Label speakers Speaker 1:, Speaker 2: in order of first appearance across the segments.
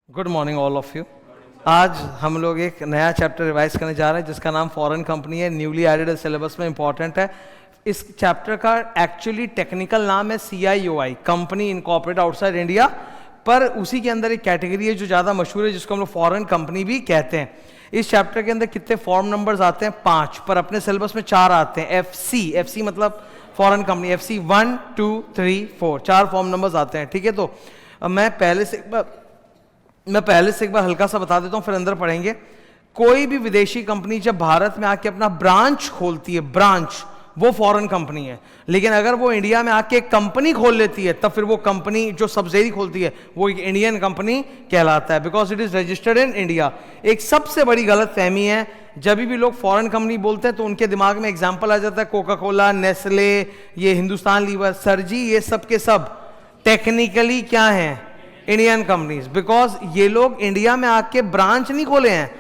Speaker 1: Good morning all of you. आज हम लोग एक नया चैप्टर रिवाइज करने जा रहे हैं जिसका नाम फॉरेन कंपनी है, न्यूली एडेड सिलेबस में इंपॉर्टेंट है। इस चैप्टर का एक्चुअली टेक्निकल नाम है CIOI, company incorporate outside India, पर उसी के अंदर एक कैटेगरी है जो ज़्यादा मशहूर है जिसको हम लोग फॉरेन कंपनी भी कहते हैं। इस चैप्टर के अंदर कितने फॉर्म नंबर्स आते हैं? 5, पर अपने सिलेबस में 4 आते हैं। FC मतलब foreign company, FC 1 2 3 4 4 form numbers आते हैं। ठीक है, तो मैं पहले से एक बार हल्का सा बता देता हूं, फिर अंदर पढ़ेंगे। कोई भी विदेशी कंपनी जब भारत में आके अपना ब्रांच खोलती है, ब्रांच, वो फॉरेन कंपनी है। लेकिन अगर वो इंडिया में आके एक कंपनी खोल लेती है तब फिर वो कंपनी जो सब्सिडी खोलती है वो एक इंडियन कंपनी कहलाता है, because it is registered in India. एक सबसे बड़ी गलत फहमी है, जब भी लोग फॉरेन कंपनी बोलते हैं तो उनके दिमाग में एग्जाम्पल आ जाता है कोका कोला, नेस्ले, ये हिंदुस्तान लीवर। सर जी, ये सब के सब टेक्निकली क्या है? इंडियन कंपनीज, बिकॉज ये लोग इंडिया में आके ब्रांच नहीं खोले हैं,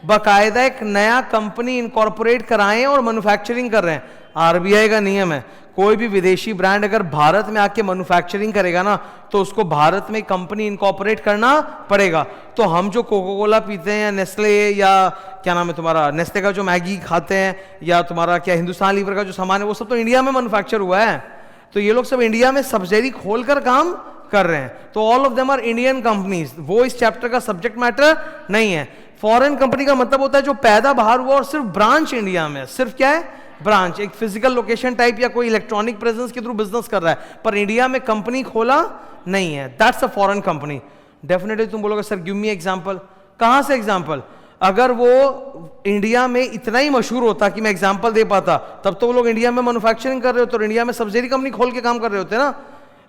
Speaker 1: बाकायदा एक नया कंपनी इनकॉर्पोरेट कराएं और मैन्युफैक्चरिंग कर रहे हैं। RBI का नियम है, कोई भी विदेशी ब्रांड अगर भारत में आके मैन्युफैक्चरिंग करेगा ना तो उसको भारत में कंपनी इनकॉर्पोरेट करना पड़ेगा। तो हम जो कोका कोला पीते हैं या नेस्ले, या क्या नाम है तुम्हारा, नेस्ले का जो मैगी खाते हैं, या तुम्हारा क्या हिंदुस्तान लीवर का जो सामान है, वो सब तो इंडिया में मैन्युफैक्चर हुआ है। तो ये लोग सब इंडिया में सब्सिडी खोलकर काम कर रहे हैं, तो all of them are Indian companies. वो इस चैप्टर का सब्जेक्ट मैटर नहीं है। फॉरेन कंपनी का मतलब होता है जो पैदा बाहर हुआ और सिर्फ ब्रांच इंडिया में, सिर्फ क्या है? ब्रांच, एक फिजिकल लोकेशन टाइप या कोई इलेक्ट्रॉनिक प्रेजेंस के थ्रू बिजनेस कर रहा है, पर इंडिया में कंपनी खोला नहीं है। That's a foreign company. Definitely तुम बोलोगे सर गिव मी एग्जांपल। कहां से एग्जांपल? अगर वो इंडिया में इतना ही मशहूर होता कि मैं एग्जांपल दे पाता, तब तो वो लोग इंडिया में मैन्युफैक्चरिंग कर रहे होते और इंडिया में सब्सिडी कंपनी खोल के काम कर रहे होते ना।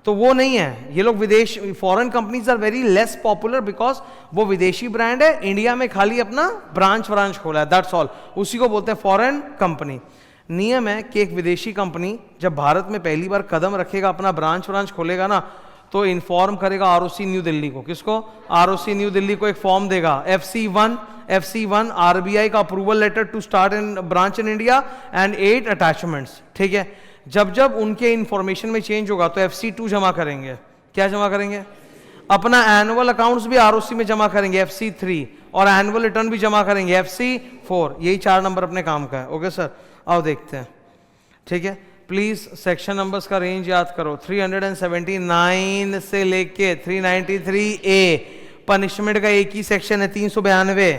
Speaker 1: तो वो नहीं है। ये लोग विदेश, foreign companies are very less popular because वो विदेशी ब्रांड है, इंडिया में खाली अपना ब्रांच खोला है, दैट्स ऑल। उसी को बोलते हैं फॉरेन कंपनी। नियम है कि एक विदेशी कंपनी जब भारत में पहली बार कदम रखेगा, अपना ब्रांच खोलेगा ना, तो इन्फॉर्म करेगा ROC न्यू दिल्ली को। किसको? ROC न्यू दिल्ली को एक फॉर्म देगा, FC1 RBI का approval letter to start in branch in India and 8 attachments. ठीक है, जब जब उनके इंफॉर्मेशन में चेंज होगा तो FC2 जमा करेंगे। क्या जमा करेंगे? अपना एनुअल अकाउंट्स भी ROC में जमा करेंगे, FC3, और एनुअल रिटर्न भी जमा करेंगे, FC4। यही 4 नंबर अपने काम का है। ओके सर, आओ देखते हैं। ठीक है, प्लीज सेक्शन नंबर्स का रेंज याद करो। 379 से लेके 393A पनिशमेंट का एक ही सेक्शन है, 392।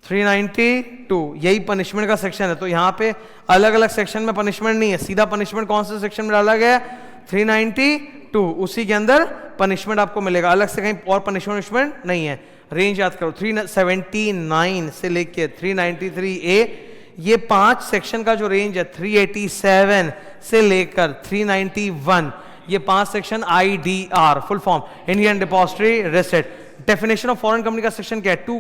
Speaker 1: 392 यही पनिशमेंट का सेक्शन है। तो यहाँ पे अलग अलग सेक्शन में पनिशमेंट नहीं है, सीधा पनिशमेंट कौन से सेक्शन में डाला गया? 392, उसी के अंदर पनिशमेंट आपको मिलेगा, अलग से कहीं और पनिशमेंट नहीं है। रेंज याद करो, 379 से लेके 393A, ये 5 सेक्शन का जो रेंज है, 387 से लेकर 391, ये 5 section IDR, full form Indian depository receipt. Definition of foreign company का सेक्शन क्या है? 2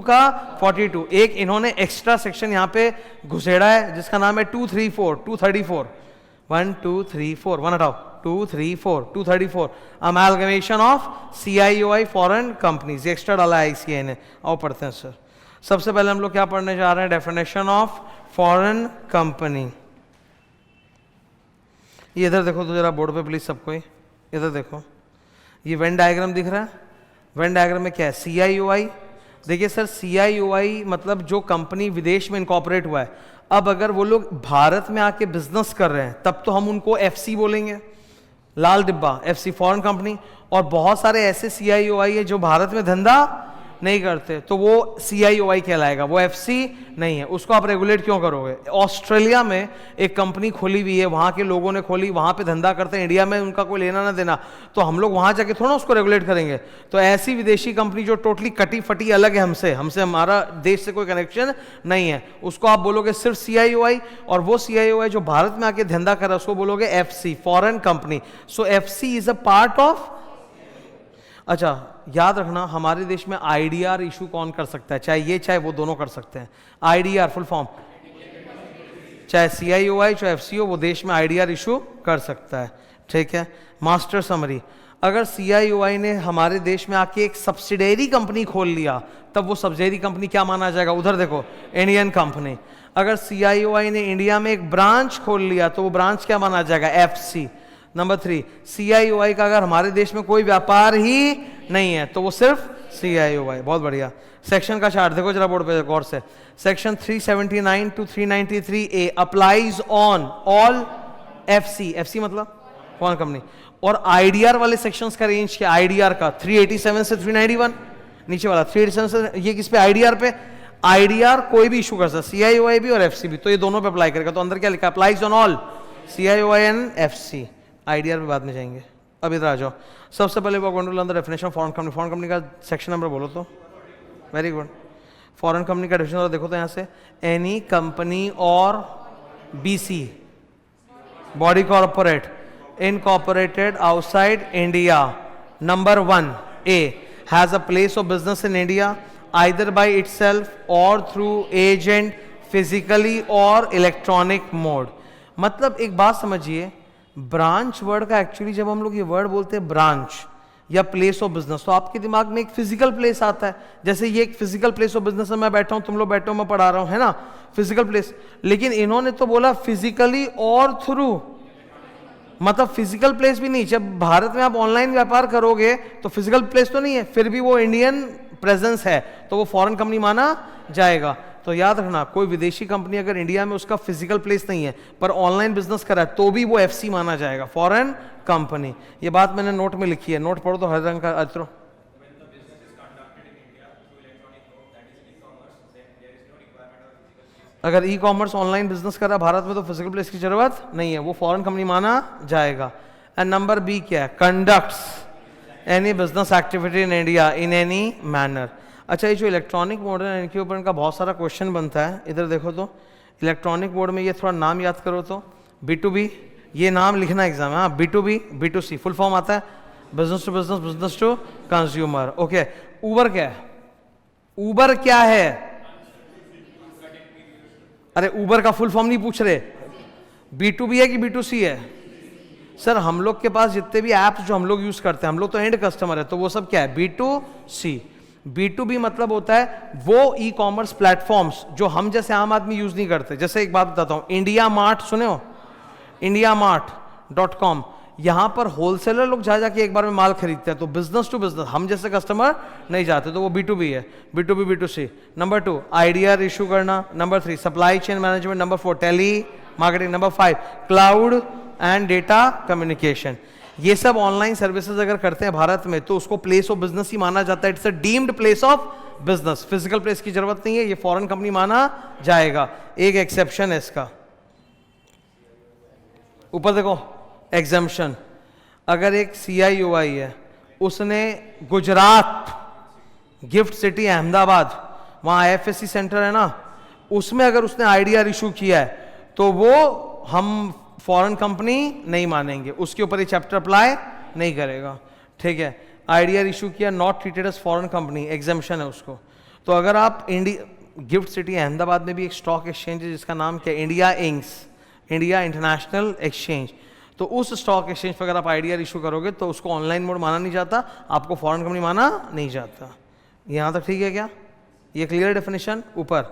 Speaker 1: का 42। एक इन्होंने एक्स्ट्रा सेक्शन यहाँ पे घुसेड़ा है जिसका नाम है 234, 234, 1 2 3 4, 1 हटाओ, 2 3 4, 234, amalgamation of CIOI foreign companies, extra डाला है ICI ने। आओ पढ़ते हैं सर। सबसे पहले हम लोग क्या पढ़ने जा रहे हैं? Definition of foreign company. ये इधर देखो तो जरा बोर्ड पे प्लीज सबको, इधर देखो, ये वेन डायग्राम दिख रहा है। वेन डायग्राम में क्या है? CIOI। देखिए सर, CIOI मतलब जो कंपनी विदेश में इनकॉर्पोरेट हुआ है। अब अगर वो लोग भारत में आके बिजनेस कर रहे हैं तब तो हम उनको FC बोलेंगे, लाल डिब्बा, FC फॉरेन कंपनी। और बहुत सारे ऐसे CIOI है जो भारत में धंधा नहीं करते, तो वो CIOI कहलाएगा, वो FC नहीं है। उसको आप रेगुलेट क्यों करोगे? ऑस्ट्रेलिया में एक कंपनी खोली हुई है, वहां के लोगों ने खोली, वहां पे धंधा करते हैं, इंडिया में उनका कोई लेना ना देना, तो हम लोग वहां जाके थोड़ा उसको रेगुलेट करेंगे। तो ऐसी विदेशी कंपनी जो टोटली कटी फटी अलग है हमसे हमारा देश से कोई कनेक्शन नहीं है, उसको आप बोलोगे सिर्फ CIOI। और वो CIOI जो भारत में आके धंधा कर रहा है उसको बोलोगे FC, foreign company. So FC is a part of. अच्छा, याद रखना, हमारे देश में IDR इशू कौन कर सकता है? चाहे ये चाहे वो, दोनों कर सकते हैं। IDR फुल फॉर्म, चाहे CIOI चाहे FC हो, वो देश में IDR इशू कर सकता है। ठीक है, मास्टर समरी, अगर CIOI ने हमारे देश में आके एक सब्सिडरी कंपनी खोल लिया तब वो सब्सिडरी कंपनी क्या माना जाएगा? उधर देखो, इंडियन कंपनी। अगर CIOI ने इंडिया में एक ब्रांच खोल लिया तो वो ब्रांच क्या माना जाएगा? FC। नंबर 3, CIOI का अगर हमारे देश में कोई व्यापार ही नहीं है तो वो सिर्फ CIOI। बहुत बढ़िया। सेक्शन का चार्ट देखो जरा बोर्ड पे गौर से। Section 379 to 393A applies on all FC, FC मतलब फॉरेन कंपनी, और IDR वाले सेक्शंस का रेंज क्या? IDR का 387 से 391, नीचे वाला 387 से, ये किस पे? IDR पे। IDR कोई भी इशू कर सकता, CIOI भी और FC भी, तो ये दोनों पे अप्लाई करेगा। तो अंदर क्या लिखा? Applies on all CIOI and FC। IDR पे बाद में जाएंगे, अब इधर आ जाओ। सबसे पहले वो अंदर definition of foreign company. Foreign company का सेक्शन नंबर बोलो तो। Very good. फॉरेन कंपनी का डेफिनेशन देखो तो यहाँ से, एनी कंपनी और BC body corporate incorporated outside India. Number 1, A, has a place of business in India either by itself or through agent, physically or electronic mode. मतलब एक बात समझिए, ब्रांच वर्ड का एक्चुअली जब हम लोग ये वर्ड बोलते हैं ब्रांच या प्लेस ऑफ बिजनेस, तो आपके दिमाग में एक फिजिकल प्लेस आता है। जैसे ये एक फिजिकल प्लेस ऑफ बिजनेस है, मैं बैठा हूं, तुम लोग बैठे हो, मैं पढ़ा रहा हूं, है ना, फिजिकल प्लेस। लेकिन इन्होंने तो बोला फिजिकली और थ्रू, मतलब फिजिकल प्लेस भी नहीं। जब भारत में आप ऑनलाइन व्यापार करोगे तो फिजिकल प्लेस तो नहीं है, फिर भी वो इंडियन प्रेजेंस है, तो वो फॉरेन कंपनी माना जाएगा। तो याद रखना, कोई विदेशी कंपनी अगर इंडिया में उसका फिजिकल प्लेस नहीं है पर ऑनलाइन बिजनेस कर रहा है तो भी वो FC माना जाएगा, फॉरेन कंपनी। ये बात मैंने नोट में लिखी है, नोट पढ़ो तो हर रंग का अत्रो। अगर E-कॉमर्स ऑनलाइन बिजनेस कर रहा है भारत में तो फिजिकल प्लेस की जरूरत नहीं है, वो फॉरेन कंपनी माना जाएगा। एंड नंबर B क्या है? Conducts any business activity in India in any manner. अच्छा, ये जो इलेक्ट्रॉनिक मोड है इनके ऊपर इनका बहुत सारा क्वेश्चन बनता है। इधर देखो तो, इलेक्ट्रॉनिक मोड में ये थोड़ा नाम याद करो तो, B2B, ये नाम लिखना एग्जाम है। हाँ, B2B, B2C फुल फॉर्म आता है business to business, business to consumer. Okay, Uber क्या है? ऊबर क्या है? अरे ऊबर का फुल फॉर्म नहीं पूछ रहे, B2B है कि B2C है? सर हम लोग के पास जितने भी ऐप्स जो हम लोग यूज करते हैं, हम लोग तो एंड कस्टमर है, तो वो सब क्या है? B2C। B2B मतलब होता है वो E-कॉमर्स प्लेटफॉर्म्स जो हम जैसे आम आदमी यूज नहीं करते। जैसे एक बात बताता हूं, इंडिया मार्ट सुने हो? indiamart.com, यहां पर होलसेलर लोग जा जाके एक बार में माल खरीदते हैं, तो बिजनेस टू बिजनेस, हम जैसे कस्टमर नहीं जाते, तो वो B2B है। B2B, B2C। Number 2, IDR issue करना। Number 3, supply chain management. Number 4, telemarketing. Number 5, cloud and data communication. ये सब ऑनलाइन सर्विसेज अगर करते हैं भारत में तो उसको प्लेस ऑफ बिजनेस ही माना जाता है। It's a deemed place of business, physical place की जरूरत नहीं है, ये फॉरेन कंपनी माना जाएगा। एक एक्सेप्शन है इसका, ऊपर देखो एग्जम्पशन। अगर एक CIOI है, उसने गुजरात गिफ्ट सिटी अहमदाबाद, वहां IFSC सेंटर है ना, उसमें अगर उसने IDR इशू किया है तो वो हम फॉरेन कंपनी नहीं मानेंगे, उसके ऊपर ये चैप्टर अप्लाई नहीं करेगा। ठीक है, IDR इशू किया, not treated as foreign company, exemption है उसको। तो अगर आप गिफ्ट सिटी अहमदाबाद में भी एक स्टॉक एक्सचेंज है जिसका नाम क्या है? India inks, India international exchange. तो उस स्टॉक एक्सचेंज पर अगर आप IDR इशू करोगे तो उसको ऑनलाइन मोड माना नहीं जाता, आपको फॉरेन कंपनी माना नहीं जाता। यहां तक ठीक है क्या? ये क्लियर डेफिनेशन। ऊपर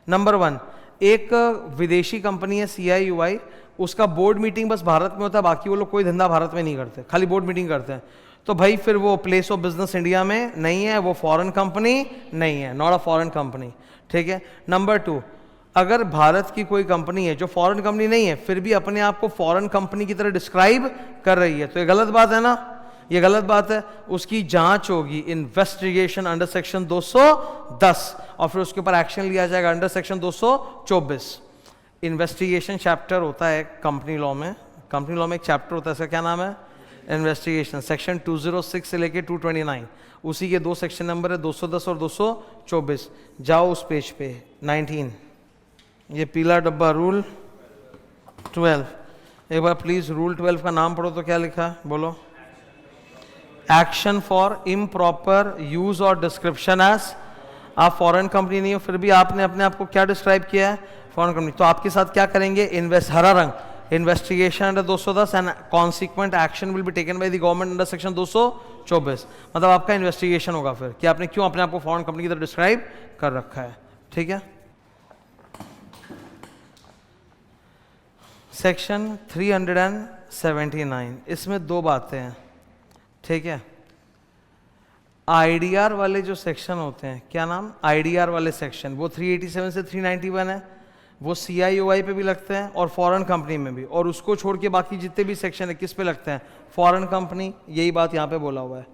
Speaker 1: नंबर 1, एक विदेशी कंपनी है CIOI, उसका बोर्ड मीटिंग बस भारत में होता है, बाकी वो लोग कोई धंधा भारत में नहीं करते, खाली बोर्ड मीटिंग करते हैं, तो भाई फिर वो प्लेस ऑफ बिजनेस इंडिया में नहीं है, वो फॉरेन कंपनी नहीं है, नॉट अ फॉरेन कंपनी। ठीक है। नंबर 2, अगर भारत की कोई कंपनी है जो फॉरेन कंपनी नहीं है फिर भी अपने आप को फॉरेन कंपनी की तरह डिस्क्राइब कर रही है, तो ये गलत बात है ना, ये गलत बात है। उसकी जांच होगी, इन्वेस्टिगेशन अंडर सेक्शन 210, और फिर उसके ऊपर एक्शन लिया जाएगा अंडर सेक्शन 224। इन्वेस्टिगेशन चैप्टर होता है कंपनी लॉ में, कंपनी लॉ में एक चैप्टर होता है, इसका क्या नाम है? इन्वेस्टिगेशन। सेक्शन 206 से लेके 229, उसी के 2 सेक्शन नंबर है, 210 और 224। जाओ उस पेज पे 19, ये पीला डब्बा, रूल 12। एक बार प्लीज रूल 12 का नाम पढ़ो तो क्या लिखा है, बोलो। एक्शन फॉर इम्प्रॉपर यूज और डिस्क्रिप्शन एज, आप फॉरेन कंपनी नहीं हो फिर भी आपने अपने आप को क्या डिस्क्राइब किया है? Foreign company. तो आपके साथ क्या करेंगे? इन्वेस्ट, हरा रंग, investigation under 210 and consequent action will be taken by the government under section 224। मतलब आपका इन्वेस्टिगेशन होगा फिर कि आपने क्यों अपने आप को फॉरेन कंपनी की तरह डिस्क्राइब कर रखा है। ठीक है। सेक्शन 79, इसमें दो बातें हैं, ठीक है। आईडीआर वाले जो सेक्शन होते हैं, क्या नाम, आईडीआर वाले सेक्शन, वो 387 से 391 है, वो CIOI पे भी लगते हैं और फॉरेन कंपनी में भी, और उसको छोड़ के बाकी जितने भी सेक्शन है किस पे लगते हैं, फॉरेन कंपनी, यही बात यहाँ पे बोला हुआ है,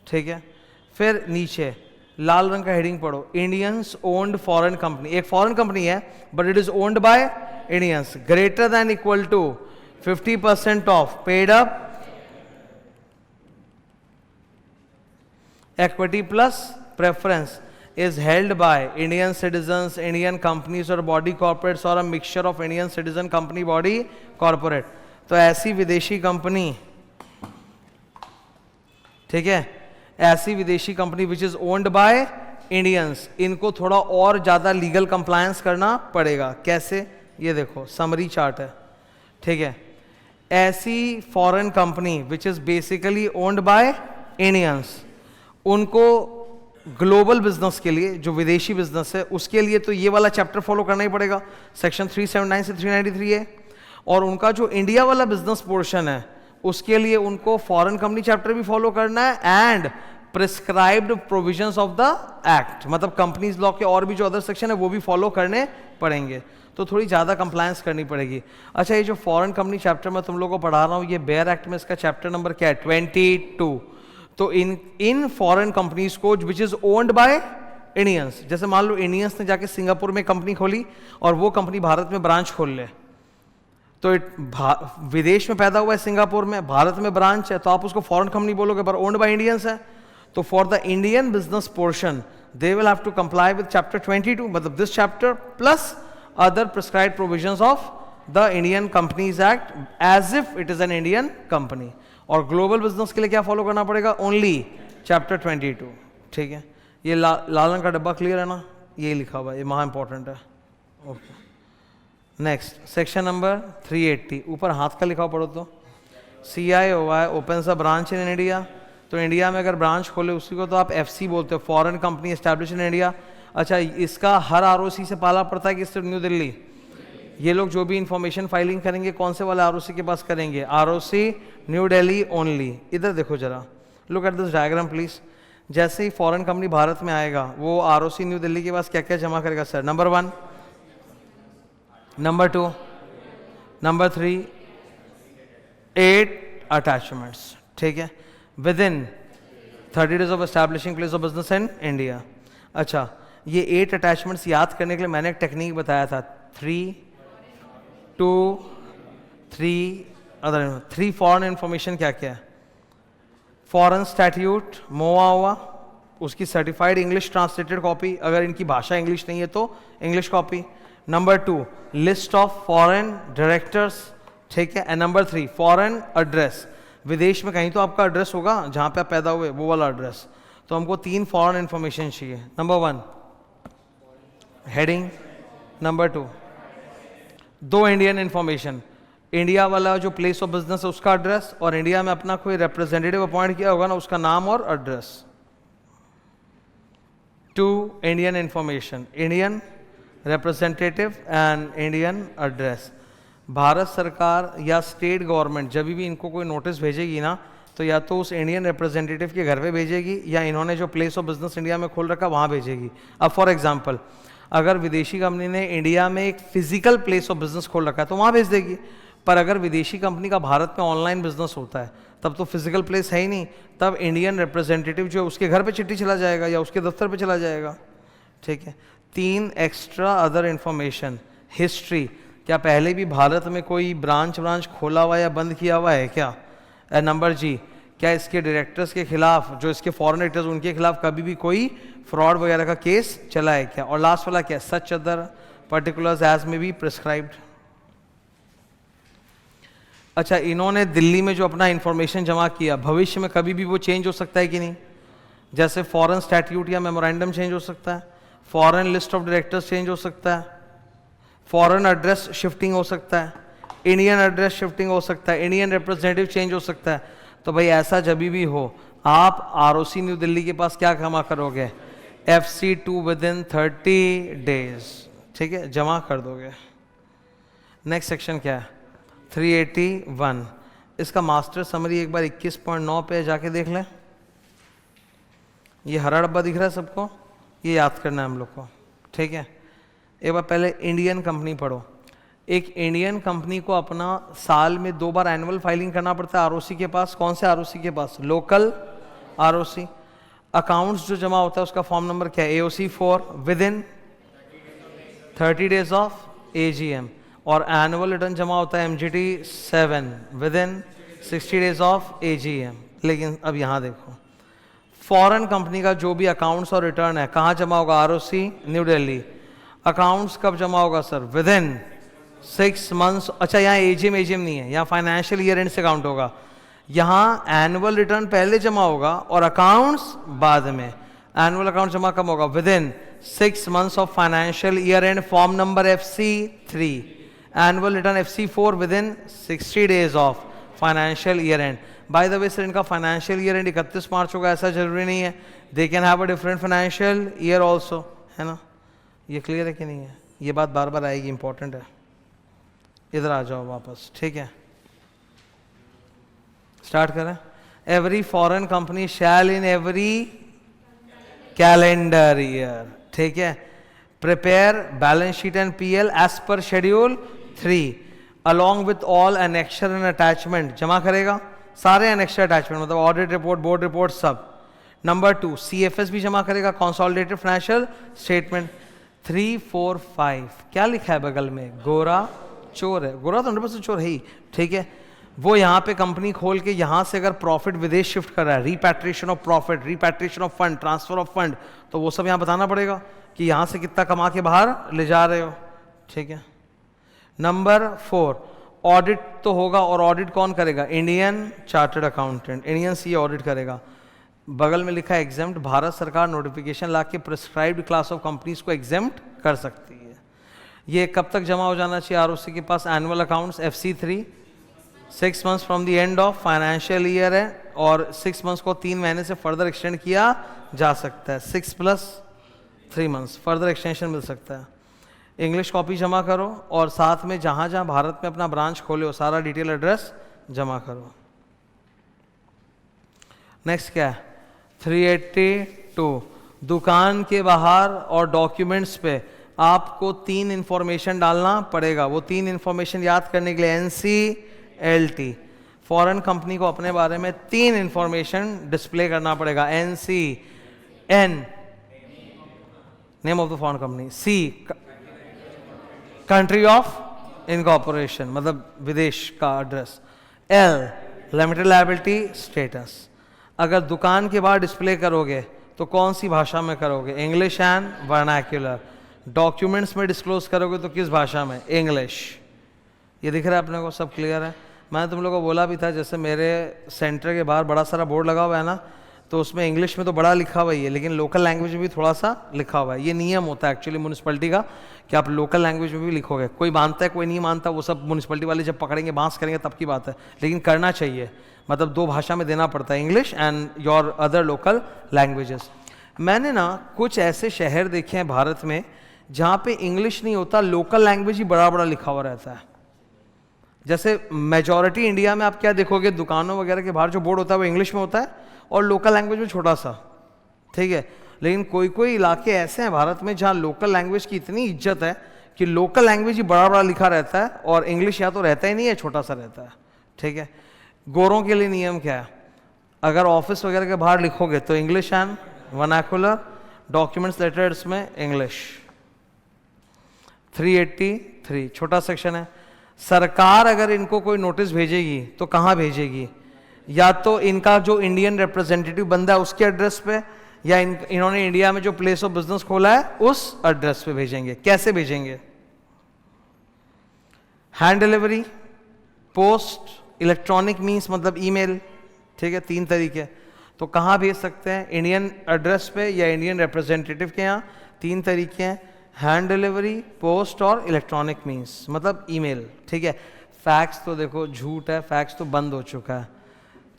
Speaker 1: ठीक है। फिर नीचे लाल रंग का हेडिंग पढ़ो, इंडियंस ओन्ड फॉरेन कंपनी, एक फॉरेन कंपनी है but it is owned by Indians, greater than equal to 50% of paid up equity plus preference is held by Indian citizens, Indian companies or body corporates or a mixture of Indian citizen company body corporate। तो ऐसी विदेशी company, ठीक है, ऐसी विदेशी company which is owned by Indians, इनको थोड़ा और ज्यादा लीगल कंप्लायंस करना पड़ेगा। कैसे, ये देखो समरी चार्ट है, ठीक है। ऐसी foreign company which is basically owned by Indians, उनको ग्लोबल बिजनेस के लिए, जो विदेशी बिजनेस है उसके लिए तो ये वाला चैप्टर फॉलो करना ही पड़ेगा, सेक्शन 379 से 393 है। और उनका जो इंडिया वाला बिजनेस पोर्शन है उसके लिए उनको फॉरेन कंपनी चैप्टर भी फॉलो करना है and prescribed provisions of the act, मतलब कंपनीज लॉ के और भी जो अदर सेक्शन है वो भी फॉलो करने पड़ेंगे, तो थोड़ी ज़्यादा कंप्लायंस करनी पड़ेगी। अच्छा, ये जो फॉरेन कंपनी चैप्टर मैं तुम लोगों को पढ़ा रहा हूँ, ये बेयर एक्ट में इसका चैप्टर नंबर क्या है, 22। तो इन फॉरेन कंपनीज को which is owned by Indians, जैसे मान लो इंडियंस ने जाके सिंगापुर में कंपनी खोली और वो कंपनी भारत में ब्रांच खोल ले, तो विदेश में पैदा हुआ है सिंगापुर में, भारत में ब्रांच है, तो आप उसको फॉरेन कंपनी बोलोगे पर ओन्ड बाय इंडियंस है। तो for the Indian business portion they will have to comply with chapter 22, मतलब this chapter plus other prescribed provisions of the Indian companies act as if it is an Indian company. और global business के लिए क्या follow करना पड़ेगा, only chapter 22, ठीक है। ये लाल रंग का डब्बा क्लियर है ना, ये लिखा हुआ है, ये महा इंपॉर्टेंट है। ओके, नेक्स्ट सेक्शन नंबर 380, ऊपर हाथ का लिखा हुआ पढ़ो तो, CIOI opens a branch in India, तो इंडिया में अगर ब्रांच खोले उसी को तो आप FC बोलते हो, foreign company establish in India. अच्छा, इसका हर ROC से पाला पड़ता है कि सिर्फ न्यू दिल्ली, ये लोग जो भी इंफॉर्मेशन फाइलिंग करेंगे कौन से वाले ROC के पास करेंगे, ROC न्यू दिल्ली ओनली। इधर देखो जरा, look at this diagram please. जैसे ही फॉरेन कंपनी भारत में आएगा वो ROC न्यू दिल्ली के पास क्या क्या जमा करेगा sir, number 1, number 2, number 3, 8 attachments, ठीक है, with in 30 days of establishing place of business in India. अच्छा, ये 8 अटैचमेंट्स याद करने के लिए मैंने एक टेक्निक बताया था, 3, 2, 3 अदर 3 फॉरेन इंफॉर्मेशन क्या क्या है, फॉरेन स्टैट्यूट मोआ हुआ, उसकी सर्टिफाइड इंग्लिश ट्रांसलेटेड कॉपी, अगर इनकी भाषा इंग्लिश नहीं है तो English copy. Number 2, list of foreign directors, ठीक है। एंड नंबर 3, फॉरेन एड्रेस, विदेश में कहीं तो आपका एड्रेस होगा जहां पे आप पैदा हुए, वो वाला एड्रेस। तो हमको 3 फॉरेन इंफॉर्मेशन चाहिए। Number 1 heading, number 2 2 Indian information, India वाला जो प्लेस ऑफ बिजनेस है उसका एड्रेस, और इंडिया में अपना कोई रिप्रेजेंटेटिव अपॉइंट किया होगा ना उसका नाम और address. 2 Indian information, Indian representative and Indian address. Bharat सरकार या स्टेट गवर्नमेंट जब भी इनको कोई नोटिस भेजेगी ना, तो या तो उस इंडियन रिप्रेजेंटेटिव के घर पे भेजेगी या इन्होंने जो प्लेस ऑफ बिजनेस इंडिया में खोल रखा वहाँ भेजेगी। अब फॉर एग्जांपल, अगर विदेशी कंपनी ने इंडिया में एक फिजिकल प्लेस ऑफ बिजनेस खोल रखा है तो वहाँ भेज देगी, पर अगर विदेशी कंपनी का भारत में ऑनलाइन बिजनेस होता है तब तो फिजिकल प्लेस है ही नहीं, तब इंडियन रिप्रेजेंटेटिव जो उसके घर पे चिट्ठी चला जाएगा या उसके दफ्तर पे चला जाएगा, ठीक है। 3 एक्स्ट्रा अदर इंफॉर्मेशन, हिस्ट्री, क्या पहले भी भारत में कोई ब्रांच खोला हुआ या बंद किया हुआ है क्या। नंबर जी, क्या इसके डायरेक्टर्स के खिलाफ, जो इसके फॉरेन डायरेक्टर्स उनके खिलाफ कभी भी कोई फ्रॉड वगैरह का केस चला है क्या। और लास्ट वाला क्या, सच अदर पर्टिकुलर्स एज में बी प्रिस्क्राइब्ड। अच्छा, इन्होंने दिल्ली में जो अपना इंफॉर्मेशन जमा किया, भविष्य में कभी भी वो चेंज हो सकता है कि नहीं, जैसे फॉरेन स्टैट्यूट या मेमोरेंडम चेंज हो सकता है, foreign list of directors change हो सकता है, फॉरेन एड्रेस शिफ्टिंग हो सकता है, इंडियन एड्रेस शिफ्टिंग हो सकता है, इंडियन रिप्रेजेंटेटिव चेंज हो सकता है। तो भाई ऐसा जब भी हो आप ROC न्यू दिल्ली के पास क्या जमा करोगे, FC2 विद इन 30 days, ठीक है, जमा कर दोगे। नेक्स्ट सेक्शन क्या है, 381 इसका मास्टर समरी एक बार 21.9 पे जाके देख लें। ये हरा डब्बा दिख रहा है सबको, ये याद करना है हम लोग को, ठीक है। एक बार पहले इंडियन कंपनी पढ़ो। एक इंडियन कंपनी को अपना साल में 2 बार एनुअल फाइलिंग करना पड़ता है आरओसी के पास। कौन से आरओसी के पास? Local ROC. अकाउंट्स जो जमा होता है उसका फॉर्म नंबर क्या है? AOC 4 with in 30 days of AGM। और एनुअल रिटर्न जमा होता है MGT 7 with in 60 days of AGM। लेकिन अब यहाँ देखो, फॉरेन कंपनी का जो भी अकाउंट्स और रिटर्न है कहाँ जमा होगा? ROC new Delhi. अकाउंट्स कब जमा होगा सर? With in 6 months. अच्छा, यहाँ AGM नहीं है, यहाँ फाइनेंशियल ईयर एंड से काउंट होगा। यहाँ एनुअल रिटर्न पहले जमा होगा और अकाउंट्स बाद में। एनुअल अकाउंट जमा कब होगा? With in 6 months of financial year and, form number FC3। Annual return FC4 with in 60 days of financial year and. By the way sir, इनका फाइनेंशियल ईयर एंड 31 मार्च होगा ऐसा जरूरी नहीं है, they can have a different financial year also, है ना। ये clear है कि नहीं है? ये बात बार बार आएगी, इंपॉर्टेंट है। इधर आ जाओ वापस, ठीक है। स्टार्ट करें। Every foreign company shall in every calendar year, ठीक है, prepare balance sheet and PL as per schedule 3 along with all annexure and attachment. जमा करेगा सारे एनेक्चर अटैचमेंट, मतलब ऑडिट रिपोर्ट, बोर्ड रिपोर्ट, सब। नंबर 2 CFS भी जमा करेगा, कंसोलिडेटेड फाइनेंशियल स्टेटमेंट। 3, 4, 5 क्या लिखा है बगल में? गोरा चोर है। गोरा तो 100% चोर है ही, ठीक है। वो यहाँ पे कंपनी खोल के यहाँ से अगर प्रॉफिट विदेश शिफ्ट कर रहा है, repatriation of profit, repatriation of fund, transfer of fund, तो वो सब यहाँ बताना पड़ेगा कि यहाँ से कितना कमा के बाहर ले जा रहे हो, ठीक है। नंबर 4 ऑडिट तो होगा, और ऑडिट कौन करेगा? Indian chartered accountant, Indian CA audit करेगा। बगल में लिखा है एग्जेम्प्ट, भारत सरकार नोटिफिकेशन ला के प्रिस्क्राइब्ड क्लास ऑफ कंपनीज को एग्जेम्प्ट कर सकती है। ये कब तक जमा हो जाना चाहिए ROC के पास? Annual accounts FC3 6 months from the end of financial year है, और 6 मंथ्स को 3 महीने से फर्दर एक्सटेंड किया जा सकता है। 6 + 3 मंथ्स फर्दर एक्सटेंशन मिल सकता है। इंग्लिश कॉपी जमा करो, और साथ में जहाँ जहाँ भारत में अपना ब्रांच खोले हो सारा डिटेल एड्रेस जमा करो। नेक्स्ट क्या है? 382 दुकान के बाहर और डॉक्यूमेंट्स पे आपको 3 इंफॉर्मेशन डालना पड़ेगा। वो 3 इंफॉर्मेशन याद करने के लिए NCLT, फॉरेन कंपनी को अपने बारे में 3 इंफॉर्मेशन डिस्प्ले करना पड़ेगा। N name of the foreign company, C country of incorporation मतलब विदेश का address, L limited liability status. अगर दुकान के बाहर डिस्प्ले करोगे तो कौन सी भाषा में करोगे? English and vernacular. डॉक्यूमेंट्स में डिस्क्लोज करोगे तो किस भाषा में? इंग्लिश। ये दिख रहा है अपने को, सब क्लियर है। मैंने तुम लोगों को बोला भी था, जैसे मेरे सेंटर के बाहर बड़ा सारा बोर्ड लगा हुआ है ना, तो उसमें इंग्लिश में तो बड़ा लिखा हुआ ही है, लेकिन लोकल लैंग्वेज में भी थोड़ा सा लिखा हुआ है। ये नियम होता है एक्चुअली म्यूनिसिपैलिटी का कि आप लोकल लैंग्वेज में भी लिखोगे। कोई मानता है, कोई नहीं मानता, वो सब म्यूनिसिपैलिटी वाले जब पकड़ेंगे, बांस करेंगे तब की बात है, लेकिन करना चाहिए। मतलब 2 भाषा में देना पड़ता है, English and your other local languages. मैंने ना कुछ ऐसे शहर देखे हैं भारत में जहाँ पे इंग्लिश नहीं होता, लोकल लैंग्वेज ही बड़ा बड़ा लिखा हुआ रहता है। जैसे मेजॉरिटी इंडिया में आप क्या देखोगे, दुकानों वगैरह के बाहर जो बोर्ड होता है वो इंग्लिश में होता है और लोकल लैंग्वेज में छोटा सा, ठीक है। लेकिन कोई कोई इलाके ऐसे हैं भारत में जहाँ लोकल लैंग्वेज की इतनी इज्जत है कि लोकल लैंग्वेज ही बड़ा बड़ा लिखा रहता है और इंग्लिश या तो रहता ही नहीं है, छोटा सा रहता है, ठीक है। गोरों के लिए नियम क्या है? अगर ऑफिस वगैरह के बाहर लिखोगे तो English and vernacular, documents letters में इंग्लिश। 383 छोटा सेक्शन है। सरकार अगर इनको कोई नोटिस भेजेगी तो कहाँ भेजेगी? या तो इनका जो इंडियन रिप्रेजेंटेटिव बंदा है उसके एड्रेस पे, या इन्होंने इंडिया में जो प्लेस ऑफ बिजनेस खोला है उस एड्रेस पे भेजेंगे। कैसे भेजेंगे? Hand delivery, post, electronic means मतलब ईमेल, ठीक है। 3 तरीके। तो कहाँ भेज सकते हैं? इंडियन एड्रेस पे या इंडियन रिप्रेजेंटेटिव के यहाँ। 3 तरीके हैं, हैंड डिलीवरी, पोस्ट और इलेक्ट्रॉनिक मीन्स मतलब ईमेल, ठीक है। फैक्स तो देखो झूठ है, फैक्स तो बंद हो चुका है,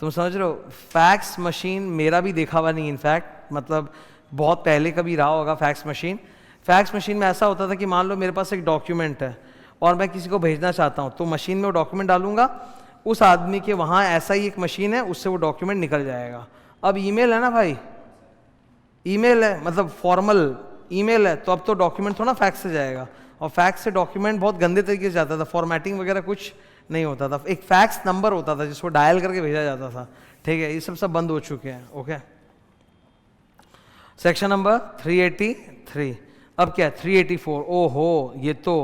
Speaker 1: तुम समझ रहे हो। फैक्स मशीन मेरा भी देखा हुआ नहीं, इनफैक्ट मतलब बहुत पहले कभी रहा होगा फैक्स मशीन। फैक्स मशीन में ऐसा होता था कि मान लो मेरे पास एक डॉक्यूमेंट है और मैं किसी को भेजना चाहता हूँ, तो मशीन में वो डॉक्यूमेंट डालूंगा, उस आदमी के वहाँ ऐसा ही एक मशीन है, उससे वो डॉक्यूमेंट निकल जाएगा। अब ईमेल है ना भाई, ईमेल है मतलब फॉर्मल ईमेल है, तो अब तो डॉक्यूमेंट थोड़ा फैक्स से जाएगा, और फैक्स से डॉक्यूमेंट बहुत गंदे तरीके से जाता था, फॉर्मेटिंग वगैरह कुछ नहीं होता था। एक फैक्स नंबर होता था जिसको डायल करके भेजा जाता था, ठीक है, ये सब बंद हो चुके हैं। Okay, section number 383। अब क्या है 384? ओहो, ये तो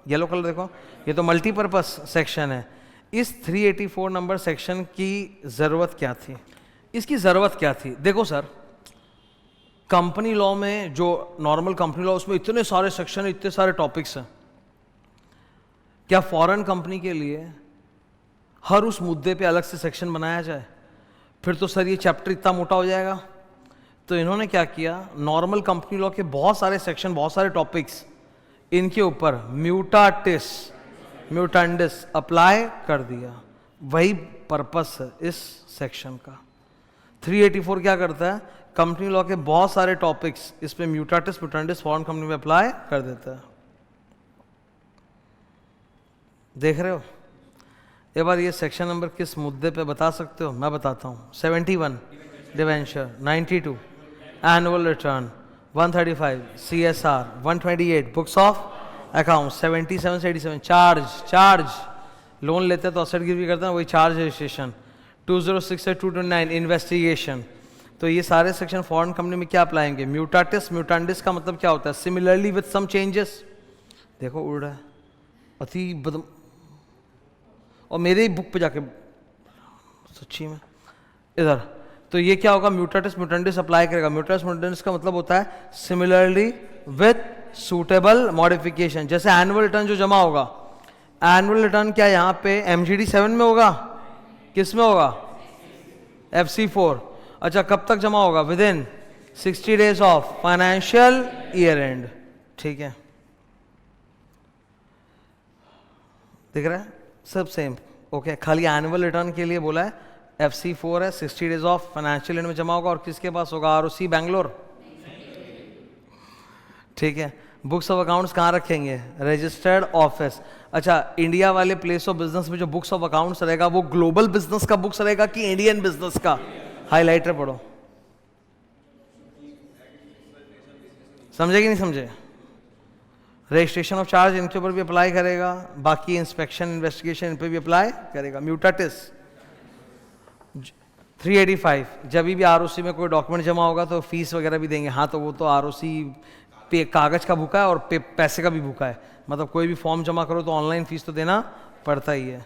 Speaker 1: येलो कलर देखो, ये तो मल्टीपर्पस सेक्शन है। इस 384 नंबर सेक्शन की ज़रूरत क्या थी? इसकी ज़रूरत क्या थी? देखो सर, कंपनी लॉ में जो नॉर्मल कंपनी लॉ, उसमें इतने सारे सेक्शन, इतने सारे टॉपिक्स हैं। क्या फॉरेन कंपनी के लिए हर उस मुद्दे पे अलग से सेक्शन बनाया जाए? फिर तो सर ये चैप्टर इतना मोटा हो जाएगा। तो इन्होंने क्या किया, नॉर्मल कंपनी लॉ के बहुत सारे सेक्शन, बहुत सारे टॉपिक्स, इनके ऊपर म्यूटाटिस म्यूटेंडिस अप्लाई कर दिया। वही पर्पस है इस सेक्शन का। 384 क्या करता है, कंपनी लॉ के बहुत सारे टॉपिक्स इस पे म्यूटाटिस म्यूटेंडिस फॉरेन कंपनी में अप्लाई कर देता है। देख रहे हो? एक बार ये सेक्शन नंबर किस मुद्दे पे बता सकते हो? मैं बताता हूँ। 71 debenture, 92 annual return, 135 CSR, 128 books of account, 77 से 87 चार्ज लोन लेते हैं तो असेट गिरवी करते हैं, वही चार्ज रजिस्ट्रेशन, 206 से 229 इन्वेस्टिगेशन। तो ये सारे सेक्शन फॉरेन कंपनी में क्या अप्लाई? म्यूटाटिस म्यूटेंडिस का मतलब क्या होता है? Similarly with some changes. देखो उड़ रहा है अति बदम, और मेरे ही बुक पे जाके सच्ची में इधर। तो ये क्या होगा, म्यूटाटिस म्यूटेंडिस अप्लाई करेगा। म्यूटाटिस म्यूटेंडिस का मतलब होता है सिमिलरली विथ सूटेबल मॉडिफिकेशन। जैसे एनुअल रिटर्न जो जमा होगा, एनुअल रिटर्न क्या यहाँ पे MGD 7 में होगा, किस में होगा? FC4। अच्छा, कब तक जमा होगा? With in 60 days of financial year and. ठीक है, दिख रहा है सब सेम। ओके, खाली एनुअल रिटर्न के लिए बोला है, FC4 है, 60 डेज ऑफ फाइनेंशियल एंड में जमा होगा। और किसके पास होगा? ROC बैंगलोर। ठीक है, बुक्स ऑफ अकाउंट्स कहाँ रखेंगे? Registered office. अच्छा, इंडिया वाले प्लेस ऑफ बिजनेस में जो बुक्स ऑफ अकाउंट्स रहेगा वो ग्लोबल बिजनेस का बुक्स रहेगा कि इंडियन बिजनेस का? हाईलाइटर पढ़ो, समझे कि नहीं समझे? रजिस्ट्रेशन ऑफ चार्ज इनके ऊपर भी अप्लाई करेगा, बाकी इंस्पेक्शन इन्वेस्टिगेशन इन पे भी अप्लाई करेगा। म्यूटाटिस 385, जब भी ROC में कोई डॉक्यूमेंट जमा होगा तो फीस वगैरह भी देंगे। हाँ, तो वो तो ROC पे कागज का भूखा है और पैसे का भी भूखा है, मतलब कोई भी फॉर्म जमा करो तो ऑनलाइन फीस तो देना पड़ता ही है।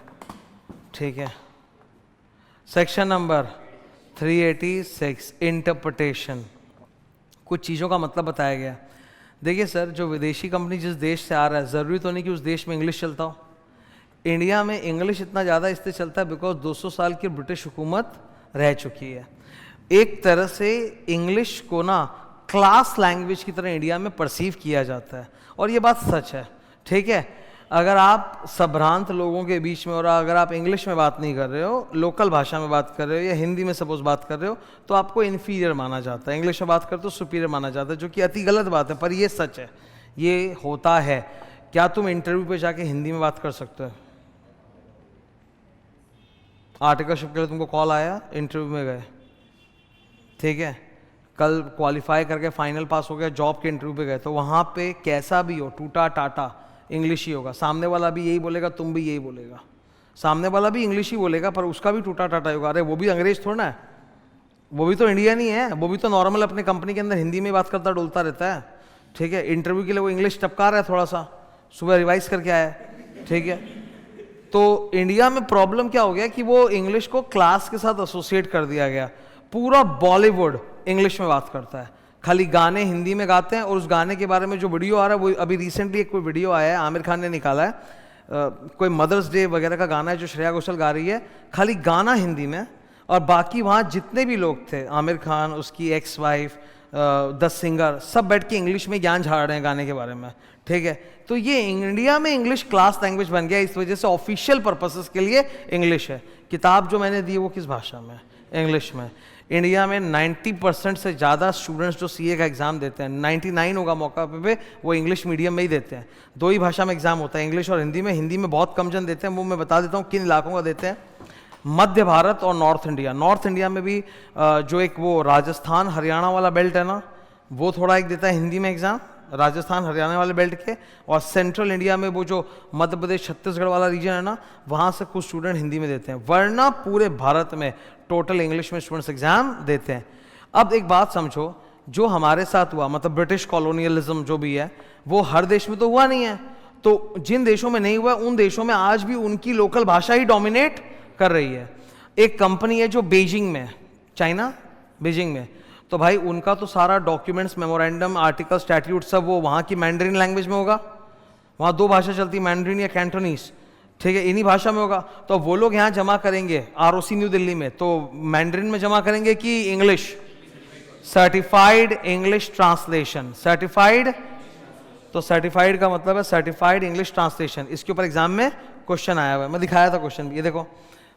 Speaker 1: ठीक है, सेक्शन नंबर 386 इंटरप्रिटेशन, कुछ चीज़ों का मतलब बताया गया। देखिए सर, जो विदेशी कंपनी जिस देश से आ रहा है, ज़रूरी तो नहीं कि उस देश में इंग्लिश चलता हो। इंडिया में इंग्लिश इतना ज़्यादा इसलिए चलता है बिकॉज 200 साल की ब्रिटिश हुकूमत रह चुकी है। एक तरह से इंग्लिश को ना क्लास लैंग्वेज की तरह इंडिया में परसीव किया जाता है, और ये बात सच है। ठीक है, अगर आप संभ्रांत लोगों के बीच में, और अगर आप इंग्लिश में बात नहीं कर रहे हो, लोकल भाषा में बात कर रहे हो या हिंदी में सपोज बात कर रहे हो, तो आपको इन्फीरियर माना जाता है। इंग्लिश में बात करते हो सुपीरियर माना जाता है, जो कि अति गलत बात है, पर ये सच है, ये होता है। क्या तुम इंटरव्यू पे जाके हिंदी में बात कर सकते हो? आर्टिकलशिप के लिए तुमको कॉल आया, इंटरव्यू में गए, ठीक है, कल क्वालिफाई करके फाइनल पास हो गया, जॉब के इंटरव्यू पे गए, तो वहाँ पे कैसा भी हो, टूटा टाटा इंग्लिश ही होगा। सामने वाला भी यही बोलेगा, तुम भी यही बोलेगा, सामने वाला भी इंग्लिश ही बोलेगा, पर उसका भी टूटा टाटा होगा। अरे वो भी अंग्रेज थोड़ा है, वो भी तो इंडियन ही है, वो भी तो नॉर्मल अपने कंपनी के अंदर हिंदी में बात करता डोलता रहता है। ठीक है, इंटरव्यू के लिए वो इंग्लिश टपका रहा है, थोड़ा सा सुबह रिवाइज करके आया है। ठीक है, तो इंडिया में प्रॉब्लम क्या हो गया कि वो इंग्लिश को क्लास के साथ एसोसिएट कर दिया गया। पूरा बॉलीवुड इंग्लिश में बात करता है, खाली गाने हिंदी में गाते हैं, और उस गाने के बारे में जो वीडियो आ रहा है, वो अभी रिसेंटली एक कोई वीडियो आया है, आमिर खान ने निकाला है, कोई मदर्स डे वगैरह का गाना है जो श्रेया घोषाल गा रही है, खाली गाना हिंदी में, और बाकी वहाँ जितने भी लोग थे, आमिर खान, उसकी एक्स वाइफ, 10 सिंगर, सब बैठ के इंग्लिश में ज्ञान झाड़ रहे हैं गाने के बारे में। ठीक है, तो ये इंडिया में इंग्लिश क्लास लैंग्वेज बन गया, इस वजह से ऑफिशियल पर्पसेस के लिए इंग्लिश है। किताब जो मैंने दी वो किस भाषा में? इंग्लिश में। इंडिया में 90% से ज़्यादा स्टूडेंट्स जो सीए का एग्ज़ाम देते हैं, 99 होगा मौका पे वो इंग्लिश मीडियम में ही देते हैं। दो ही भाषा में एग्ज़ाम होता है, इंग्लिश और हिंदी में। हिंदी में बहुत कम जन देते हैं, वो मैं बता देता हूँ किन इलाकों का देते हैं। मध्य भारत और नॉर्थ इंडिया। नॉर्थ इंडिया में भी जो एक वो राजस्थान हरियाणा वाला बेल्ट है ना, वो थोड़ा एक देता है हिंदी में एग्ज़ाम, राजस्थान हरियाणा वाले बेल्ट के। और सेंट्रल इंडिया में वो जो मध्य प्रदेश छत्तीसगढ़ वाला रीजन है ना, वहाँ से कुछ स्टूडेंट हिंदी में देते हैं, वरना पूरे भारत में टोटल इंग्लिश में स्टूडेंट्स एग्जाम देते हैं। अब एक बात समझो, जो हमारे साथ हुआ, मतलब ब्रिटिश कॉलोनियलिज्म जो भी है, वो हर देश में तो हुआ नहीं है। तो जिन देशों में नहीं हुआ, उन देशों में आज भी उनकी लोकल भाषा ही डोमिनेट कर रही है। एक कंपनी है जो बीजिंग में, चाइना बीजिंग में, तो भाई उनका तो सारा डॉक्यूमेंट्स, मेमोरेंडम, आर्टिकल, स्टैट्यूट सब वो वहाँ की मैंडरिन लैंग्वेज में होगा। वहाँ दो भाषा चलती, मैंडरिन या कैंटोनीस, ठीक है, इन्हीं भाषा में होगा। तो वो लोग यहाँ जमा करेंगे आरओसी न्यू दिल्ली में, तो मैंडरिन में जमा करेंगे कि English? Certified English translation. Certified, तो सर्टिफाइड का मतलब है सर्टिफाइड इंग्लिश ट्रांसलेशन। इसके ऊपर एग्जाम में क्वेश्चन आया हुआ है, मैं दिखाया था क्वेश्चन, ये देखो,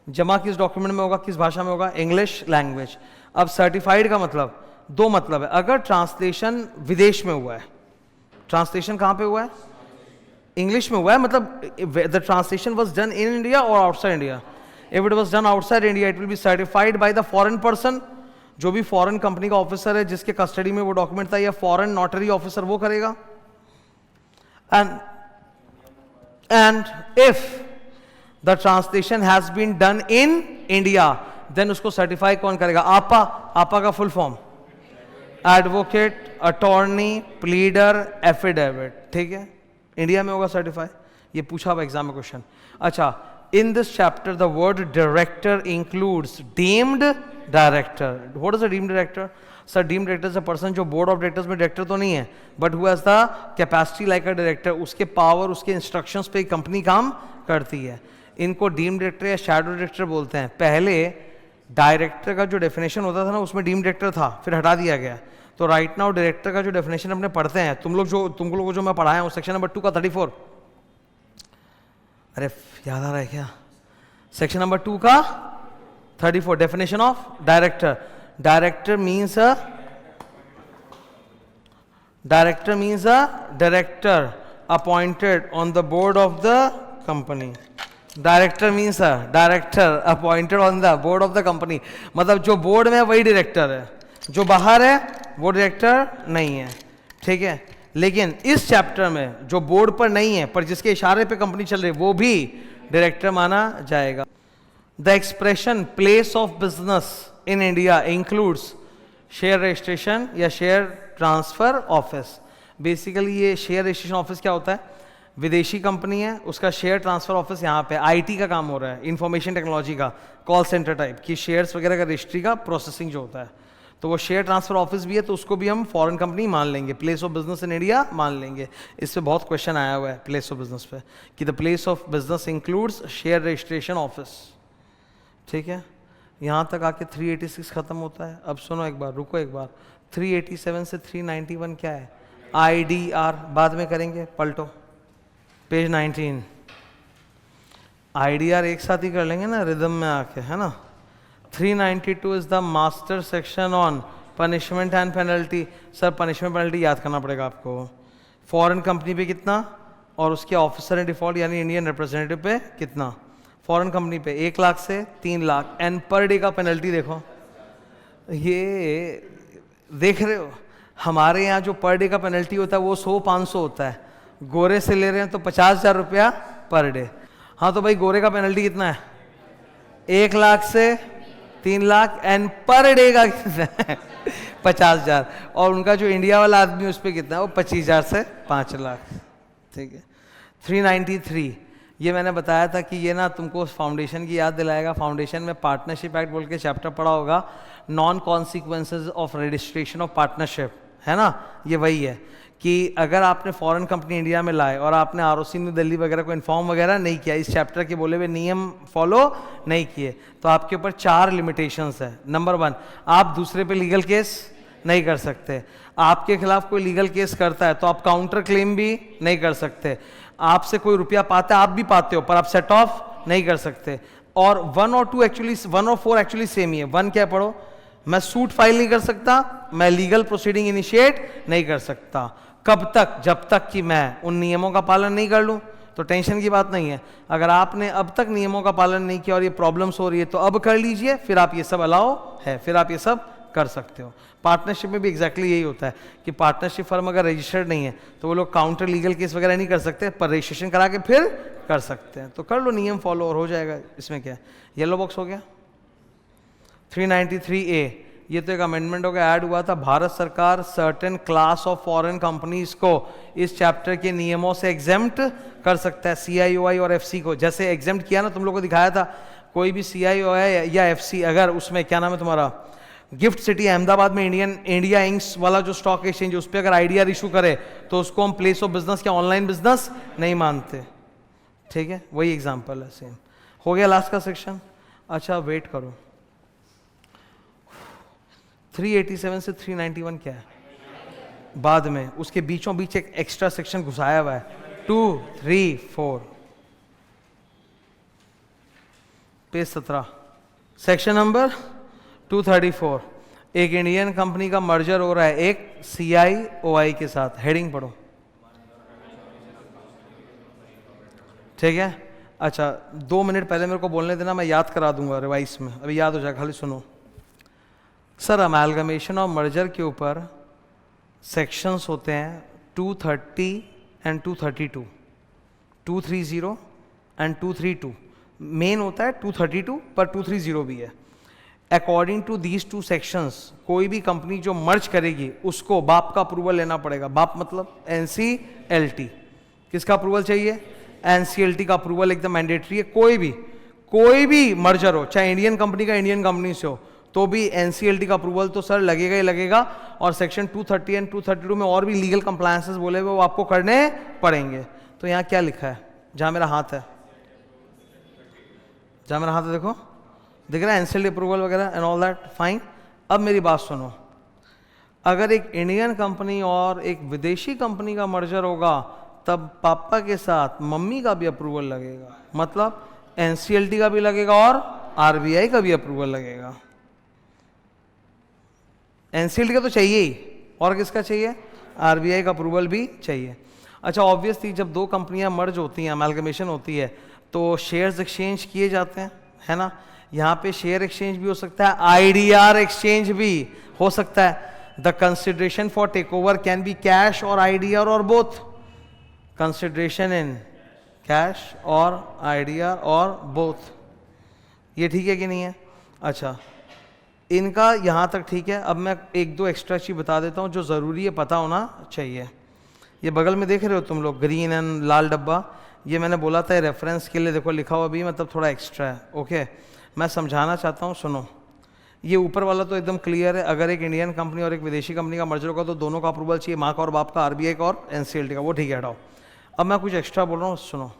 Speaker 1: जमा किस डॉक्यूमेंट में होगा, किस भाषा में होगा? English language. अब सर्टिफाइड का मतलब, दो मतलब है। अगर ट्रांसलेशन विदेश में हुआ है, ट्रांसलेशन कहाँ पे हुआ है? इंग्लिश में हुआ है, मतलब the translation was done in India और outside India. If it was done outside India, it will be certified by the foreign person, जो भी फॉरेन कंपनी का ऑफिसर है जिसके कस्टडी में वो डॉक्यूमेंट था, या फॉरेन नोटरी ऑफिसर, वो करेगा। And if the translation has been done in India, then उसको सर्टिफाई कौन करेगा? आपा। आपा का full form advocate, attorney, pleader, affidavit, ठीक है, इंडिया में होगा सर्टिफाई। ये पूछा हुआ एग्जाम में क्वेश्चन। अच्छा, in this chapter the word director includes deemed director. What is a deemed director? Sir, deemed director is a person जो बोर्ड ऑफ डायरेक्टर्स में डायरेक्टर तो नहीं है, but who has the capacity like a director. उसके power, उसके instructions पे company काम करती है। इनको डीम्ड डायरेक्टर या शैडो डायरेक्टर बोलते हैं। पहले डायरेक्टर का जो डेफिनेशन होता था ना, उसमें डीम्ड डायरेक्टर था, फिर हटा दिया गया। तो राइट नाउ डायरेक्टर का जो डेफिनेशन अपने पढ़ते हैं, तुम लोग को जो मैं पढ़ाया हूँ सेक्शन नंबर 2 का 34। अरे याद आ रहा है क्या? सेक्शन नंबर 2 का 34, definition of director. Director means a director appointed on the board of the company. Director means a director appointed on the board of the company, मतलब जो बोर्ड में है वही डायरेक्टर है, जो बाहर है वो डायरेक्टर नहीं है, ठीक है। लेकिन इस चैप्टर में जो बोर्ड पर नहीं है पर जिसके इशारे पे कंपनी चल रही है, वो भी डायरेक्टर माना जाएगा। The expression place of business in India includes share registration या शेयर ट्रांसफर ऑफिस। बेसिकली ये शेयर रजिस्ट्रेशन ऑफिस क्या होता है? विदेशी कंपनी है, उसका शेयर ट्रांसफर ऑफिस यहाँ पे आईटी का काम हो रहा है, इंफॉर्मेशन टेक्नोलॉजी का, कॉल सेंटर टाइप की, शेयर्स वगैरह का रजिस्ट्री का प्रोसेसिंग जो होता है, तो वो शेयर ट्रांसफर ऑफिस भी है, तो उसको भी हम फॉरेन कंपनी मान लेंगे। Place of business in India मान लेंगे। इस पे बहुत क्वेश्चन आया हुआ है प्लेस ऑफ बिजनेस पे, कि the place of business includes share registration office, ठीक है। यहाँ तक आके 386 खत्म होता है। अब सुनो एक बार, रुको एक बार, 387 से 391 क्या है? IDR, बाद में करेंगे, पलटो पेज 19। IDR एक साथ ही कर लेंगे ना रिदम में आके, है ना। 392 is the master section on punishment and penalty. Sir, punishment penalty याद करना पड़ेगा आपको। फॉरेन कंपनी पे कितना और उसके ऑफिसर इन डिफॉल्ट यानी इंडियन रिप्रेजेंटेटिव पे कितना? फॉरेन कंपनी पे 1 लाख से 3 लाख। एंड पर डे का पेनल्टी देखो, ये देख रहे हो, हमारे यहाँ जो पर डे का पेनल्टी होता है वो 100-500 होता है, गोरे से ले रहे हैं तो 50,000 रुपया पर डे। हाँ तो भाई गोरे का पेनल्टी कितना है? 1 लाख से 3 लाख। एंड पर डे का कितना है? 50,000। और उनका जो इंडिया वाला आदमी उस पर कितना है? वो 25,000 से 5 लाख, ठीक है। 393 ये मैंने बताया था कि ये ना तुमको फाउंडेशन की याद दिलाएगा। फाउंडेशन में पार्टनरशिप एक्ट बोल के चैप्टर पढ़ा होगा, non consequences of registration of partnership, है ना। ये वही है कि अगर आपने फॉरेन कंपनी इंडिया में लाए और आपने आरओसी न्यू दिल्ली वगैरह को इन्फॉर्म वगैरह नहीं किया, इस चैप्टर के बोले हुए नियम फॉलो नहीं किए, तो आपके ऊपर 4 लिमिटेशंस है। नंबर 1, आप दूसरे पे लीगल केस नहीं कर सकते। आपके खिलाफ कोई लीगल केस करता है तो आप काउंटर क्लेम भी नहीं कर सकते। आपसे कोई रुपया पाता है, आप भी पाते हो, पर आप सेट ऑफ नहीं कर सकते। और 1 और 2 एक्चुअली 1 और 4 एक्चुअली सेम ही है। 1 क्या पढ़ो? मैं सूट फाइल नहीं कर सकता, मैं लीगल प्रोसीडिंग इनिशिएट नहीं कर सकता। कब तक? जब तक कि मैं उन नियमों का पालन नहीं कर लूं। तो टेंशन की बात नहीं है। अगर आपने अब तक नियमों का पालन नहीं किया और ये प्रॉब्लम्स हो रही है तो अब कर लीजिए, फिर आप ये सब अलाउ है, फिर आप ये सब कर सकते हो। पार्टनरशिप में भी एग्जैक्टली यही होता है कि पार्टनरशिप फर्म अगर रजिस्टर्ड नहीं है तो वो लोग काउंटर लीगल केस वगैरह नहीं कर सकते, पर रजिस्ट्रेशन करा के फिर कर सकते हैं। तो कर लो, नियम फॉलो और हो जाएगा, इसमें क्या है। येलो बॉक्स हो गया। 393A, ये तो एक अमेंडमेंट हो गया, ऐड हुआ था। भारत सरकार certain class of foreign companies को इस चैप्टर के नियमों से एग्जेम्प्ट कर सकता है, CIOI और FC को। जैसे एग्जेम्प्ट किया ना, तुम लोगों को दिखाया था, कोई भी CIOI या FC अगर उसमें क्या नाम है तुम्हारा, गिफ्ट सिटी अहमदाबाद में इंडिया इंक्स वाला जो स्टॉक एक्सचेंज, उस पर अगर IDR इशू करे तो उसको हम प्लेस ऑफ बिजनेस या ऑनलाइन बिजनेस नहीं मानते। ठीक है, वही एग्जाम्पल है, सेम हो गया लास्ट का सेक्शन। अच्छा वेट करो, 387 से 391 क्या है? बाद में, उसके बीचों बीच एक एक्स्ट्रा सेक्शन घुसाया हुआ है, 2, 3, 4, पेज 17, सेक्शन नंबर 234। एक इंडियन कंपनी का मर्जर हो रहा है एक CIOI के साथ। हेडिंग पढ़ो, ठीक है। अच्छा 2 मिनट पहले मेरे को बोलने देना, मैं याद करा दूंगा रिवाइज में, अभी याद हो जाएगा, खाली सुनो। सर अमेलगमेशन और मर्जर के ऊपर सेक्शंस होते हैं 230 एंड 232, 230 एंड 232। मेन होता है 232, पर 230 भी है। अकॉर्डिंग टू दीज 2 सेक्शंस कोई भी कंपनी जो मर्ज करेगी उसको बाप का अप्रूवल लेना पड़ेगा। बाप मतलब NCLT। किसका अप्रूवल चाहिए? NCLT का अप्रूवल एकदम मैंडेटरी है। कोई भी मर्जर हो, चाहे इंडियन कंपनी का इंडियन कंपनी से हो, तो भी NCLT का अप्रूवल तो सर लगेगा ही लगेगा। और सेक्शन 230 एंड 232 में और भी लीगल कंप्लायंसेस बोले हुए वो आपको करने पड़ेंगे। तो यहाँ क्या लिखा है, जहाँ मेरा हाथ है, जहाँ मेरा हाथ है देखो, दिख रहा है NCLT अप्रूवल वगैरह एंड ऑल दैट, फाइन। अब मेरी बात सुनो, अगर एक इंडियन कंपनी और एक विदेशी कंपनी का मर्जर होगा तब पापा के साथ मम्मी का भी अप्रूवल लगेगा, मतलब NCLT का भी लगेगा और RBI का भी अप्रूवल लगेगा। NCLT का तो चाहिए ही, और किसका चाहिए? RBI का अप्रूवल भी चाहिए। अच्छा ऑब्वियसली जब 2 कंपनियां मर्ज होती हैं, अमेलगमेशन होती है, तो शेयर्स एक्सचेंज किए जाते हैं, है ना। यहाँ पे शेयर एक्सचेंज भी हो सकता है, IDR एक्सचेंज भी हो सकता है। The consideration for take over can be cash or IDR or both. Consideration in cash or IDR or both, ये ठीक है कि नहीं है? अच्छा इनका यहाँ तक ठीक है। अब मैं 1-2 एक्स्ट्रा चीज बता देता हूँ जो ज़रूरी है, पता होना चाहिए। ये बगल में देख रहे हो तुम लोग, ग्रीन एंड लाल डब्बा, ये मैंने बोला था रेफरेंस के लिए, देखो लिखा हुआ भी, मतलब थोड़ा एक्स्ट्रा है। ओके मैं समझाना चाहता हूँ, सुनो। ये ऊपर वाला तो एकदम क्लियर है, अगर एक इंडियन कंपनी और एक विदेशी कंपनी का मर्जर होगा तो दोनों का अप्रूवल चाहिए, माँ का और बाप का, RBI का और NCLT का, वो ठीक है, हटाओ। अब मैं कुछ एक्स्ट्रा बोल रहा हूँ, सुनो।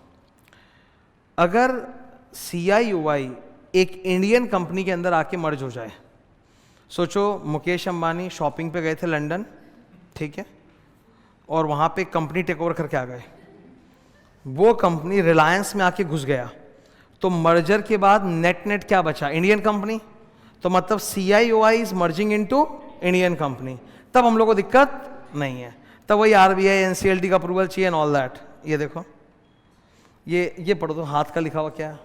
Speaker 1: अगर CIOI एक इंडियन कंपनी के अंदर आके मर्ज हो जाए, सोचो मुकेश अंबानी शॉपिंग पे गए थे लंदन, ठीक है, और वहाँ पे कंपनी टेक ओवर करके आ गए, वो कंपनी रिलायंस में आके घुस गया, तो मर्जर के बाद नेट क्या बचा? Indian company. तो मतलब CIOI is merging into Indian company, तब हम लोग को दिक्कत नहीं है, तब वही RBI NCLT का अप्रूवल चाहिए एंड ऑल दैट। ये देखो, ये पढ़ो तो, हाथ का लिखा हुआ क्या है?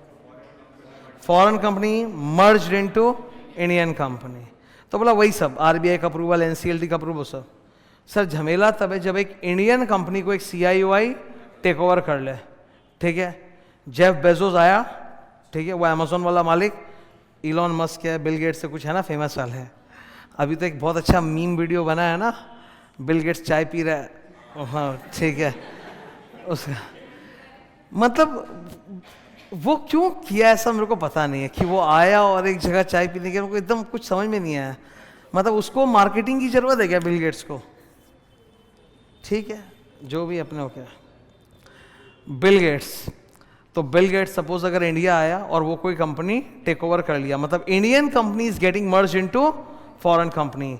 Speaker 1: Foreign company merged into Indian company, तो बोला वही सब, RBI का अप्रूवल, NCLT का अप्रूवल सब। सर झमेला तब है जब एक इंडियन कंपनी को एक CIOI टेक ओवर कर ले, ठीक है। जेफ बेजोस आया, ठीक है, वो अमेजोन वाला मालिक, इलॉन मस्क है, बिल गेट्स से कुछ है ना, फेमस वाले है। अभी तो एक बहुत अच्छा मीम वीडियो बना है ना, बिल गेट्स चाय पी रहा है, हाँ ठीक है, उसका मतलब वो क्यों किया ऐसा मेरे को पता नहीं है, कि वो आया और एक जगह चाय पीने के, मेरे को एकदम कुछ समझ में नहीं आया। मतलब उसको मार्केटिंग की जरूरत है क्या बिल गेट्स को? ठीक है, जो भी अपने हो क्या। बिल गेट्स, तो बिल गेट्स सपोज अगर इंडिया आया और वो कोई कंपनी टेक ओवर कर लिया, मतलब Indian company is getting merge into foreign company,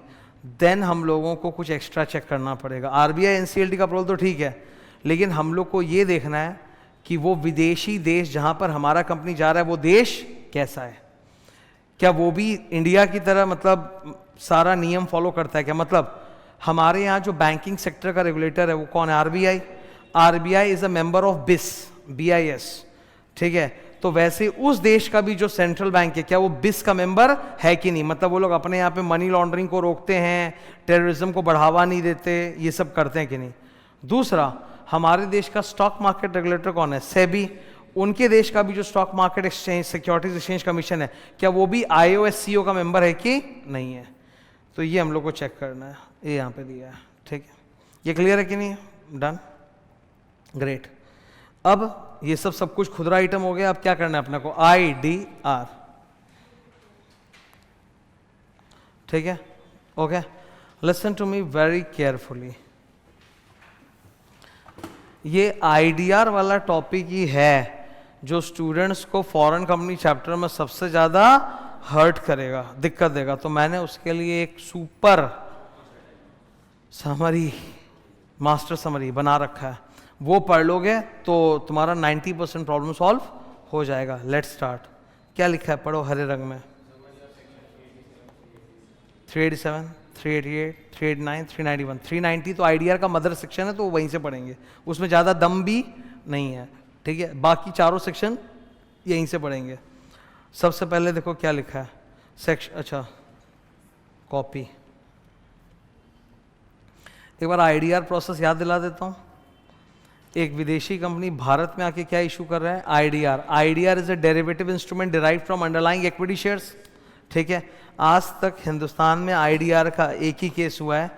Speaker 1: then हम लोगों को कुछ एक्स्ट्रा चेक करना पड़ेगा। RBI NCLT का अप्रूवल तो ठीक है, लेकिन हम लोग को ये देखना है कि वो विदेशी देश जहां पर हमारा कंपनी जा रहा है वो देश कैसा है। क्या वो भी इंडिया की तरह मतलब सारा नियम फॉलो करता है क्या? मतलब हमारे यहाँ जो बैंकिंग सेक्टर का रेगुलेटर है वो कौन है? RBI. RBI is a member of बिस, बीआईएस, ठीक है। तो वैसे उस देश का भी जो सेंट्रल बैंक है, क्या वो बिस का मेंबर है कि नहीं? मतलब वो लोग अपने यहाँ पे मनी लॉन्ड्रिंग को रोकते हैं, टेररिज्म को बढ़ावा नहीं देते, ये सब करते हैं कि नहीं? दूसरा, हमारे देश का स्टॉक मार्केट रेगुलेटर कौन है? सेबी। उनके देश का भी जो stock market exchange, securities exchange commission है, क्या वो भी आईओएससीओ का मेंबर है कि नहीं है? तो ये हम लोग को चेक करना है, ये यहाँ पे दिया है, ठीक है। ये क्लियर है कि नहीं? Done, great. अब ये सब कुछ खुदरा आइटम हो गया। अब क्या करना है अपने को? आईडीआर, ठीक है, okay. Listen to me very carefully. ये आईडीआर वाला टॉपिक ही है जो स्टूडेंट्स को फॉरेन कंपनी चैप्टर में सबसे ज्यादा हर्ट करेगा, दिक्कत देगा। तो मैंने उसके लिए एक सुपर समरी, मास्टर समरी बना रखा है, वो पढ़ लोगे तो तुम्हारा 90% प्रॉब्लम सॉल्व हो जाएगा। Let's start. क्या लिखा है? पढ़ो हरे रंग में। 387, 388, 389, 391, 390 तो आईडीआर का मदर सेक्शन है, तो वहीं से पढ़ेंगे, उसमें ज़्यादा दम भी नहीं है, ठीक है। बाकी चारों सेक्शन यहीं से पढ़ेंगे। सबसे पहले देखो क्या लिखा है सेक्शन, अच्छा कॉपी। एक बार आईडीआर प्रोसेस याद दिला देता हूँ। एक विदेशी कंपनी भारत में आके क्या इशू कर रहा है? IDR. IDR is a derivative instrument derived from underlying equity shares, ठीक है। आज तक हिंदुस्तान में आईडीआर का एक ही केस हुआ है।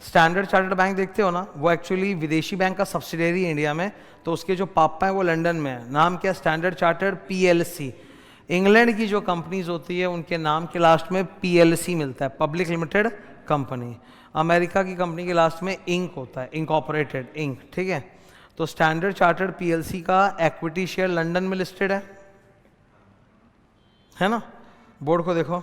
Speaker 1: स्टैंडर्ड चार्टर्ड बैंक देखते हो ना, वो एक्चुअली विदेशी बैंक का सब्सिडियरी इंडिया में, तो उसके जो पापा हैं वो लंदन में है। नाम क्या? Standard chartered PLC. इंग्लैंड की जो कंपनीज होती है उनके नाम के लास्ट में पीएलसी मिलता है, पब्लिक लिमिटेड कंपनी। अमेरिका की कंपनी के लास्ट में इंक होता है, इंकॉर्पोरेटेड, इंक, ठीक है। तो स्टैंडर्ड चार्टर्ड पीएलसी का इक्विटी शेयर लंदन में लिस्टेड है ना? बोर्ड को देखो,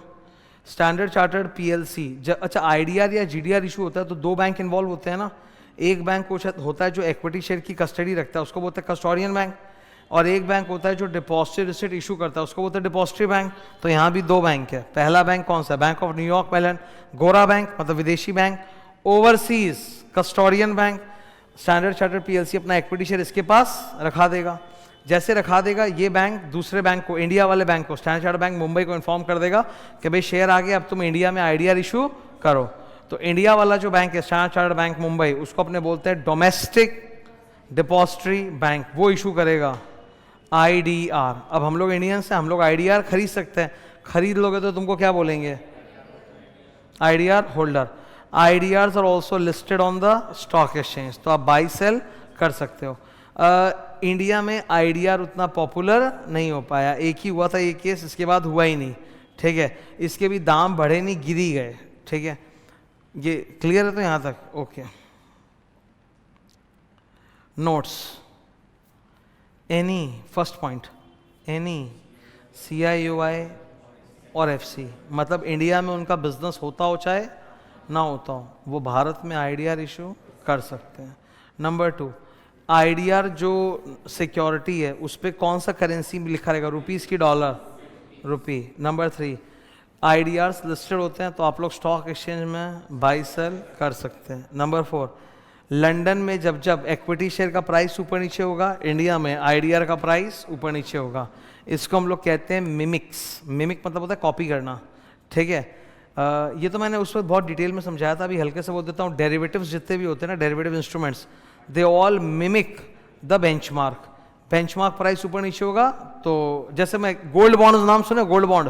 Speaker 1: स्टैंडर्ड चार्टर्ड पीएलसी। अच्छा, आईडीआर या जीडीआर इशू होता है तो दो बैंक इन्वॉल्व होते हैं ना। एक बैंक कुछ होता है जो इक्विटी शेयर की कस्टडी रखता है, उसको बोलते हैं कस्टोडियन बैंक, और एक बैंक होता है जो डिपॉजिटरी रिसिट इशू करता है, उसको बोलते हैं डिपॉजिटरी बैंक। तो यहाँ भी दो बैंक है। पहला बैंक कौन सा? Bank of New York Mellon. गोरा बैंक मतलब विदेशी bank. Overseas custodian bank. Standard chartered PLC अपना इक्विटी शेयर इसके पास रखा देगा। जैसे रखा देगा, ये बैंक दूसरे बैंक को, इंडिया वाले बैंक को, स्टैंडर्ड चार्टर्ड बैंक मुंबई को इन्फॉर्म कर देगा कि भाई शेयर आ गया, अब तुम इंडिया में आईडीआर इशू करो। तो इंडिया वाला जो बैंक है स्टैंडर्ड चार्टर्ड बैंक मुंबई, उसको अपने बोलते हैं डोमेस्टिक डिपॉजिटरी बैंक, वो इशू करेगा आईडीआर। अब हम लोग इंडियंस हैं, हम लोग आईडीआर खरीद सकते हैं। खरीद लोगे तो तुमको क्या बोलेंगे? IDR holder. IDRs are also listed on the stock exchange, तो आप बाई सेल कर सकते हो। इंडिया में आईडीआर उतना पॉपुलर नहीं हो पाया, एक ही हुआ था ये केस, इसके बाद हुआ ही नहीं, ठीक है। इसके भी दाम बढ़े नहीं, गिरी गए, ठीक है। ये क्लियर है तो यहाँ तक? Okay. Notes, any first point, any CIOI और FC, मतलब इंडिया में उनका बिजनेस होता हो चाहे ना होता हो, वो भारत में आईडीआर इशू कर सकते हैं। नंबर 2, आईडीआर जो सिक्योरिटी है उस पर कौन सा करेंसी लिखा रहेगा? रुपीस की डॉलर? रुपी। नंबर 3, आईडीआर्स लिस्टेड होते हैं तो आप लोग स्टॉक एक्सचेंज में बाई सेल कर सकते हैं। नंबर 4, लंदन में जब जब इक्विटी शेयर का प्राइस ऊपर नीचे होगा, इंडिया में आईडीआर का प्राइस ऊपर नीचे होगा। इसको हम लोग कहते हैं मिमिक्स। मिमिक मतलब होता है कॉपी करना, ठीक है। ये तो मैंने उस वक्त बहुत डिटेल में समझाया था, अभी हल्के से बोल देता हूँ। डेरिवेटिव्स जितने भी होते हैं ना, derivative instruments, they all mimic the benchmark. Benchmark price ऊपर नीचे होगा तो जैसे मैं गोल्ड बॉन्ड नाम सुने, गोल्ड बॉन्ड,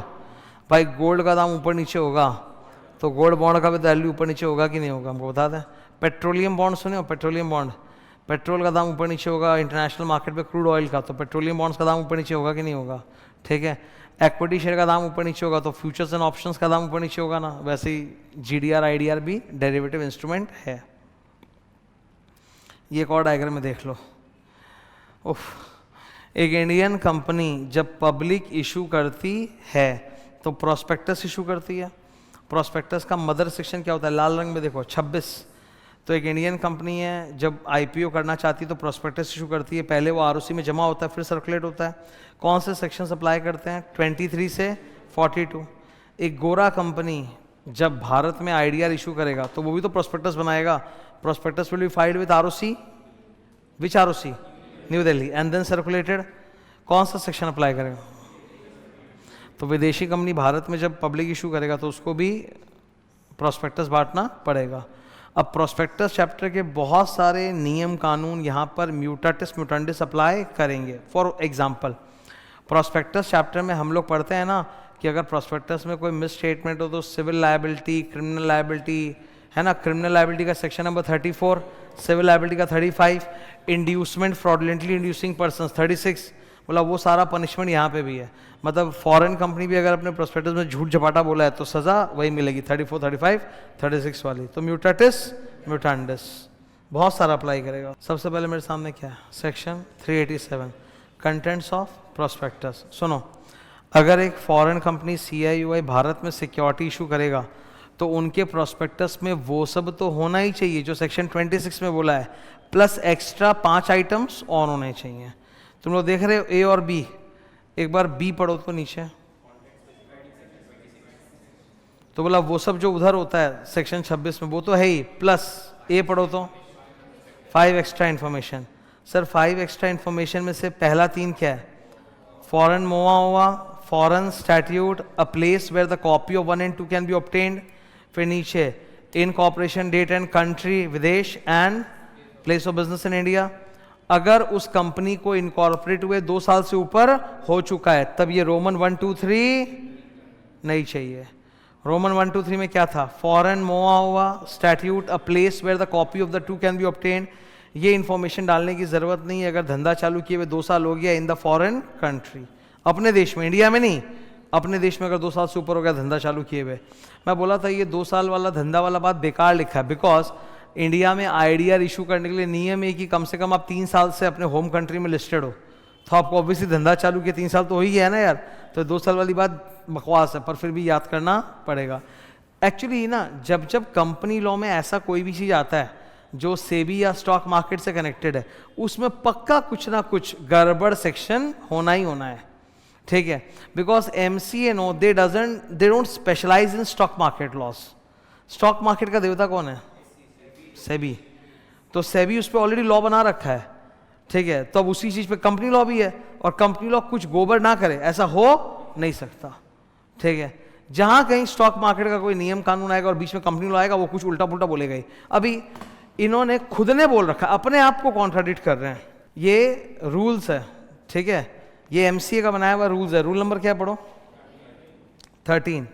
Speaker 1: भाई गोल्ड का दाम ऊपर नीचे होगा तो गोल्ड बॉन्ड का भी वैल्यू ऊपर नीचे होगा कि नहीं होगा? हमको बता दें। पेट्रोलियम बॉन्ड सुने हो? पेट्रोलियम बॉन्ड, पेट्रोल का दाम ऊपर नीचे होगा इंटरनेशनल मार्केट पे क्रूड ऑयल का, तो पेट्रोलियम बॉन्ड्स का दाम ऊपर नीचे होगा कि नहीं होगा? ठीक है। इक्विटी शेयर का दाम ऊपर नीचे होगा तो फ्यूचर्स एंड ऑप्शंस का दाम ऊपर नीचे होगा ना। वैसे ही जीडीआर आईडीआर भी डेरिवेटिव इंस्ट्रूमेंट है। ये एक और डायग्राम में देख लो। उफ, एक इंडियन कंपनी जब पब्लिक इशू करती है तो प्रोस्पेक्टस इशू करती है। प्रोस्पेक्टस का मदर सेक्शन क्या होता है? लाल रंग में देखो 26। तो एक इंडियन कंपनी है, जब आईपीओ करना चाहती है तो प्रोस्पेक्टस इशू करती है। पहले वो आरओसी में जमा होता है, फिर सर्कुलेट होता है। कौन से सेक्शन अप्लाई करते हैं? 23 से 42। एक गोरा कंपनी जब भारत में आईडीआर इशू करेगा तो वो भी तो प्रोस्पेक्टस बनाएगा. Prospectus will be filed with ROC. Which ROC? New Delhi. And then circulated. कौन सा सेक्शन अप्लाई करेगा? तो विदेशी कंपनी भारत में जब पब्लिक इशू करेगा तो उसको भी प्रोस्पेक्टस बांटना पड़ेगा. अब प्रोस्पेक्टस चैप्टर के बहुत सारे नियम कानून यहाँ पर म्यूटाटिस म्यूटेंडिस अप्लाई करेंगे. फॉर एग्जांपल प्रोस्पेक्टस चैप्टर में हम लोग पढ़ते हैं ना कि अगर प्रोस्पेक्टस में कोई मिस स्टेटमेंट हो तो सिविल लायबिलिटी, क्रिमिनल लायबिलिटी, है ना. क्रिमिनल लायबिलिटी का सेक्शन नंबर 34, सिविल लायबिलिटी का 35, इंड्यूसमेंट फ्रॉडुलेंटली इंड्यूसिंग पर्सन 36. बोला वो सारा पनिशमेंट यहाँ पे भी है. मतलब फॉरेन कंपनी भी अगर अपने प्रोस्पेक्टस में झूठ झपाटा बोला है तो सजा वही मिलेगी 34, 35, 36 वाली. तो म्यूटाटिस म्यूटेंडिस बहुत सारा अप्लाई करेगा. सबसे पहले मेरे सामने क्या है? Section 387 contents of prospectus. सुनो, अगर एक फॉरेन कंपनी CIUI भारत में सिक्योरिटी इशू करेगा तो उनके प्रोस्पेक्टस में वो सब तो होना ही चाहिए जो सेक्शन 26 में बोला है, प्लस एक्स्ट्रा 5 आइटम्स और होने चाहिए. तुम लोग देख रहे हो A और B. एक बार B पढ़ो तो नीचे. तो बोला वो सब जो उधर होता है सेक्शन 26 में वो तो है ही, प्लस A पढ़ो तो 5 extra information. Sir 5 extra information में से पहला 3 क्या है? फॉरेन मोआ हुआ, foreign statute, a place where the copy of 1 and 2 can be obtained. फिर नीचे इनकॉर्पोरेशन डेट एंड कंट्री विदेश and place of business in India. अगर उस कंपनी को इनकॉर्पोरेट हुए 2 साल से ऊपर हो चुका है तब ये रोमन 1, 2, 3 नहीं चाहिए. रोमन 1, 2, 3 में क्या था? फॉरेन मोआ हुआ, statute, a place where the copy of the 2 can be obtained. ये इंफॉर्मेशन डालने की जरूरत नहीं है अगर धंधा चालू किए हुए 2 साल हो गया इन द फॉरेन कंट्री. अपने देश में, इंडिया में नहीं, अपने देश में अगर 2 साल से ऊपर हो गया धंधा चालू किए हुए. मैं बोला था ये 2 साल वाला धंधा वाला बात बेकार लिखा है, बिकॉज इंडिया में आईडीआर इशू करने के लिए नियम है कि कम से कम आप 3 साल से अपने होम कंट्री में लिस्टेड हो. तो आपको ऑब्वियसली धंधा चालू किया 3 साल तो हो ही गया ना यार. तो 2 साल वाली बात बकवास है, पर फिर भी याद करना पड़ेगा. एक्चुअली ना जब जब कंपनी लॉ में ऐसा कोई भी चीज़ आता है जो सेबी या स्टॉक मार्केट से कनेक्टेड है उसमें पक्का कुछ ना कुछ गड़बड़ सेक्शन होना ही होना है. ठीक है, because MCA no they don't specialize in stock market laws. Stock market का देवता कौन है? सेबी. तो सेबी उस पर ऑलरेडी लॉ बना रखा है. ठीक है, तो अब उसी चीज पे कंपनी लॉ भी है और कंपनी लॉ कुछ गोबर ना करे ऐसा हो नहीं सकता. ठीक है, जहां कहीं स्टॉक मार्केट का कोई नियम कानून आएगा और बीच में कंपनी लॉ आएगा वो कुछ उल्टा पुल्टा बोलेगा ही. अभी इन्होंने खुद ने बोल रखा, अपने आप को कॉन्ट्राडिक्ट कर रहे हैं. ये रूल्स है. ठीक है, ये MCA का बनाया हुआ रूल्स है. रूल नंबर क्या है पढ़ो? 13.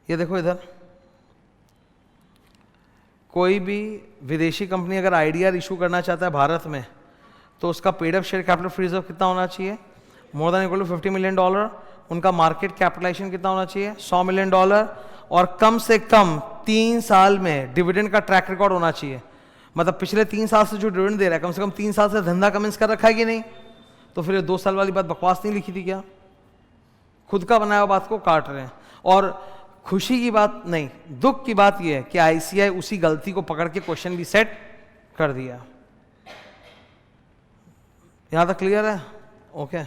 Speaker 1: ये देखो इधर, कोई भी विदेशी कंपनी अगर आईडीआर इशू करना चाहता है भारत में तो उसका paid up share capital free reserve कितना होना चाहिए? More than equal to $50 million. उनका मार्केट कैपिटलाइजेशन कितना होना चाहिए? $100 million. और कम से कम 3 साल में डिविडेंड का ट्रैक रिकॉर्ड होना चाहिए. मतलब पिछले 3 साल से जो डिविडेंड दे रहा है कम से कम 3 साल से धंधा कमेंस कर रखा है कि नहीं. तो फिर 2 साल वाली बात बकवास नहीं लिखी थी क्या? खुद का बनाया हुआ बात को काट रहे हैं. और खुशी की बात नहीं, दुख की बात यह है कि ICI उसी गलती को पकड़ के क्वेश्चन भी सेट कर दिया. यहां तक क्लियर है? ओके.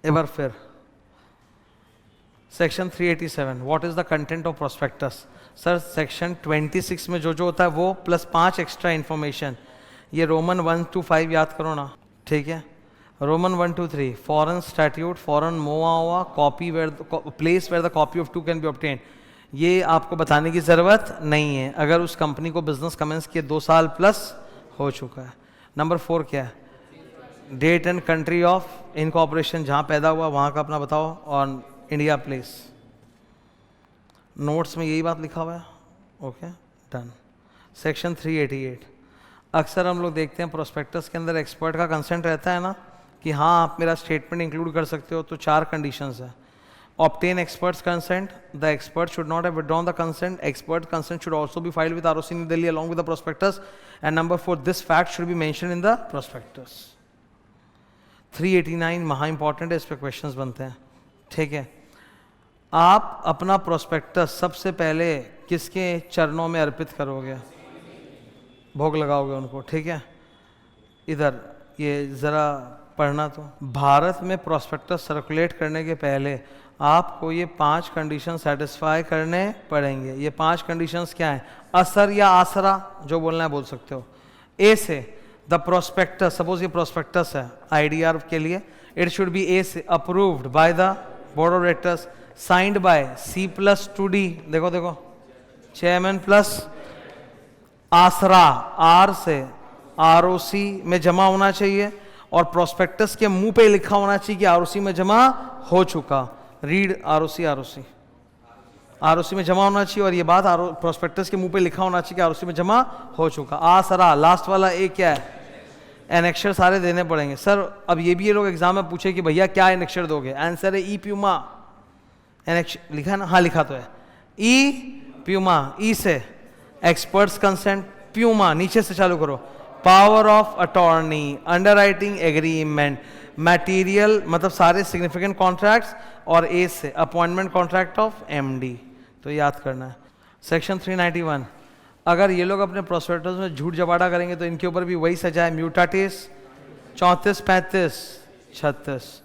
Speaker 1: एक बार फिर section 387 what is the content of prospectus. Sir section 26 में जो जो होता है वो प्लस 5 एक्स्ट्रा इंफॉर्मेशन. ये रोमन 1 to 5 याद करो ना. ठीक है, Roman 1 to 3 foreign statute, foreign MOA हुआ, copy where place where the copy of 2 can be obtained. ये आपको बताने की जरूरत नहीं है अगर उस कंपनी को बिजनेस कमेंस किए 2 साल प्लस हो चुका है. नंबर 4 क्या है? Date and country of incorporation, जहाँ पैदा हुआ वहाँ का अपना बताओ, और इंडिया प्लेस. नोट्स में यही बात लिखा हुआ है. Okay done. सेक्शन 388 अक्सर हम लोग देखते हैं प्रोस्पेक्टस के अंदर एक्सपर्ट का कंसेंट रहता है ना कि हाँ आप मेरा स्टेटमेंट इंक्लूड कर सकते हो. तो 4 कंडीशंस है. Obtain experts consent, the expert should not have withdrawn the consent, expert consent should also be filed with ROC new Delhi along with the prospectus, and number 4 this fact should be mentioned in the prospectus. 389 महा important है, इस पे questions बनते हैं. ठीक है, आप अपना प्रोस्पेक्टस सबसे पहले किसके चरणों में अर्पित करोगे? भोग लगाओगे उनको. ठीक है, इधर ये ज़रा पढ़ना तो भारत में प्रोस्पेक्टस सर्कुलेट करने के पहले आपको ये 5 कंडीशन सेटिस्फाई करने पड़ेंगे। ये 5 कंडीशंस क्या हैं? असर या आसरा, जो बोलना है बोल सकते हो। ए से द प्रोस्पेक्टस, सपोज ये प्रोस्पेक्टस है आईडीआर के लिए, इट शुड बी ए से approved by the board of directors, signed by C+2D, देखो देखो, चेयरमैन प्लस आसरा, आर से ROC में जमा होना चाहिए और प्रोस्पेक्टस के मुंह पे लिखा होना चाहिए कि ROC में जमा हो चुका। रीड ROC में जमा होना चाहिए और ये बात प्रोस्पेक्टस के मुंह पे लिखा होना चाहिए कि ROC में जमा हो चुका। आसरा लास्ट वाला ए क्या है? एनेक्शर सारे देने पड़ेंगे। सर अब ये भी ये लोग एग्जाम में पूछे कि भैया क्या एनेक्शर दोगे? आंसर है ई प्यूमा। एनेक्शर लिखा है ना? हाँ लिखा तो है, ई प्यूमा। ई से एक्सपर्ट्स कंसेंट, प्यूमा नीचे से चालू करो, power of attorney, underwriting agreement, material मतलब सारे सिग्निफिकेंट कॉन्ट्रैक्ट्स, और ए से अपॉइंटमेंट कॉन्ट्रैक्ट ऑफ MD। तो याद करना है। सेक्शन 391, अगर ये लोग अपने प्रोस्पेक्टस में झूठ जबाड़ा करेंगे तो इनके ऊपर भी वही सजा है, म्यूटाटिस 34, 35, 36।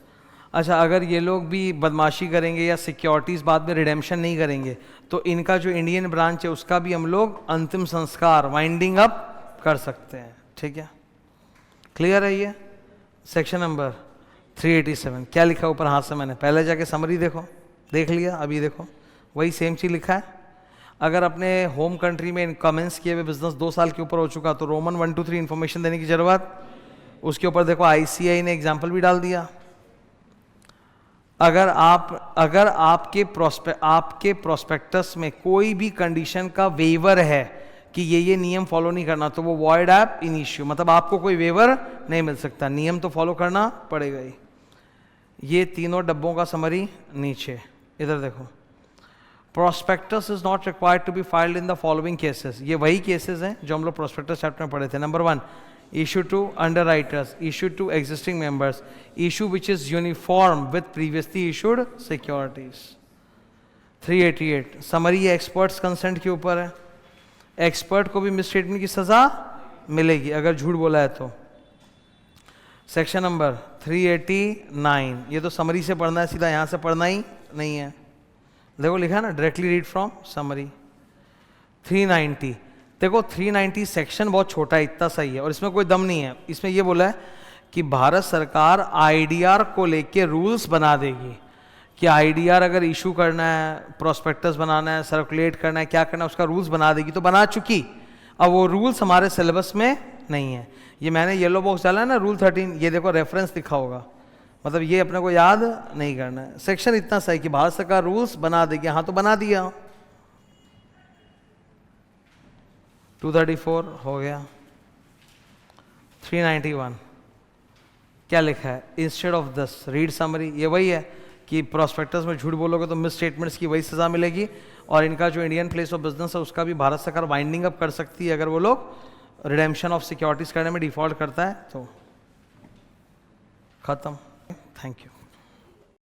Speaker 1: अच्छा, अगर ये लोग भी बदमाशी करेंगे या सिक्योरिटीज़ बाद में रिडेम्पशन नहीं करेंगे तो इनका जो इंडियन ब्रांच है उसका भी हम लोग अंतिम संस्कार वाइंडिंग अप कर सकते हैं। ठीक है, क्लियर है ये? सेक्शन नंबर 387 क्या लिखा ऊपर हाथ से? मैंने पहले जाके समरी देखो, देख लिया, अभी देखो वही सेम चीज़ लिखा है। अगर अपने होम कंट्री में कमेंस किए हुए बिजनेस 2 साल के ऊपर हो चुका तो रोमन 1 2 3 इन्फॉर्मेशन देने की जरूरत। उसके ऊपर देखो ICAI ने एग्जाम्पल भी डाल दिया। अगर आपके प्रोस्पेक्टस में कोई भी कंडीशन का वेवर है कि ये नियम फॉलो नहीं करना तो वो वॉइड एप इन इश्यू, मतलब आपको कोई वेवर नहीं मिल सकता, नियम तो फॉलो करना पड़ेगा ही। ये तीनों डब्बों का समरी नीचे, इधर देखो। Prospectus is not required to be filed in the following cases. ये वही केसेस हैं जो हम लोग प्रोस्पेक्टस चैप्टर में पढ़े थे। Number 1, issue to underwriters, issue to existing members, issue which is uniform with previously issued securities। 388 summary experts consent के ऊपर है। एक्सपर्ट को भी मिसस्टेटमेंट की सजा मिलेगी अगर झूठ बोला है तो। सेक्शन नंबर 389, ये तो समरी से पढ़ना है, सीधा यहां से पढ़ना ही नहीं है। देखो लिखा है ना, डायरेक्टली रीड फ्रॉम समरी। 390 देखो, 390 सेक्शन बहुत छोटा है, इतना सही है और इसमें कोई दम नहीं है। इसमें ये बोला है कि भारत सरकार IDR को लेके रूल्स बना देगी कि IDR अगर इशू करना है, प्रोस्पेक्टस बनाना है, सर्कुलेट करना है, क्या करना है, उसका रूल्स बना देगी। तो बना चुकी, अब वो रूल्स हमारे सिलेबस में नहीं है। ये मैंने येलो बॉक्स डाला है ना, रूल 13, ये देखो रेफरेंस लिखा होगा, मतलब ये अपने को याद नहीं करना है। सेक्शन इतना सही कि भारत सरकार रूल्स बना देगी, हाँ तो बना दिया। 234 हो गया। 391 क्या लिखा है? Instead of this read summary. ये वही है कि प्रोस्पेक्टस में झूठ बोलोगे तो मिस स्टेटमेंट्स की वही सजा मिलेगी और इनका जो इंडियन प्लेस ऑफ बिजनेस है उसका भी भारत सरकार वाइंडिंग अप कर सकती है अगर वो लोग रिडेम्पशन ऑफ सिक्योरिटीज करने में डिफॉल्ट करता है तो। खत्म। Thank you.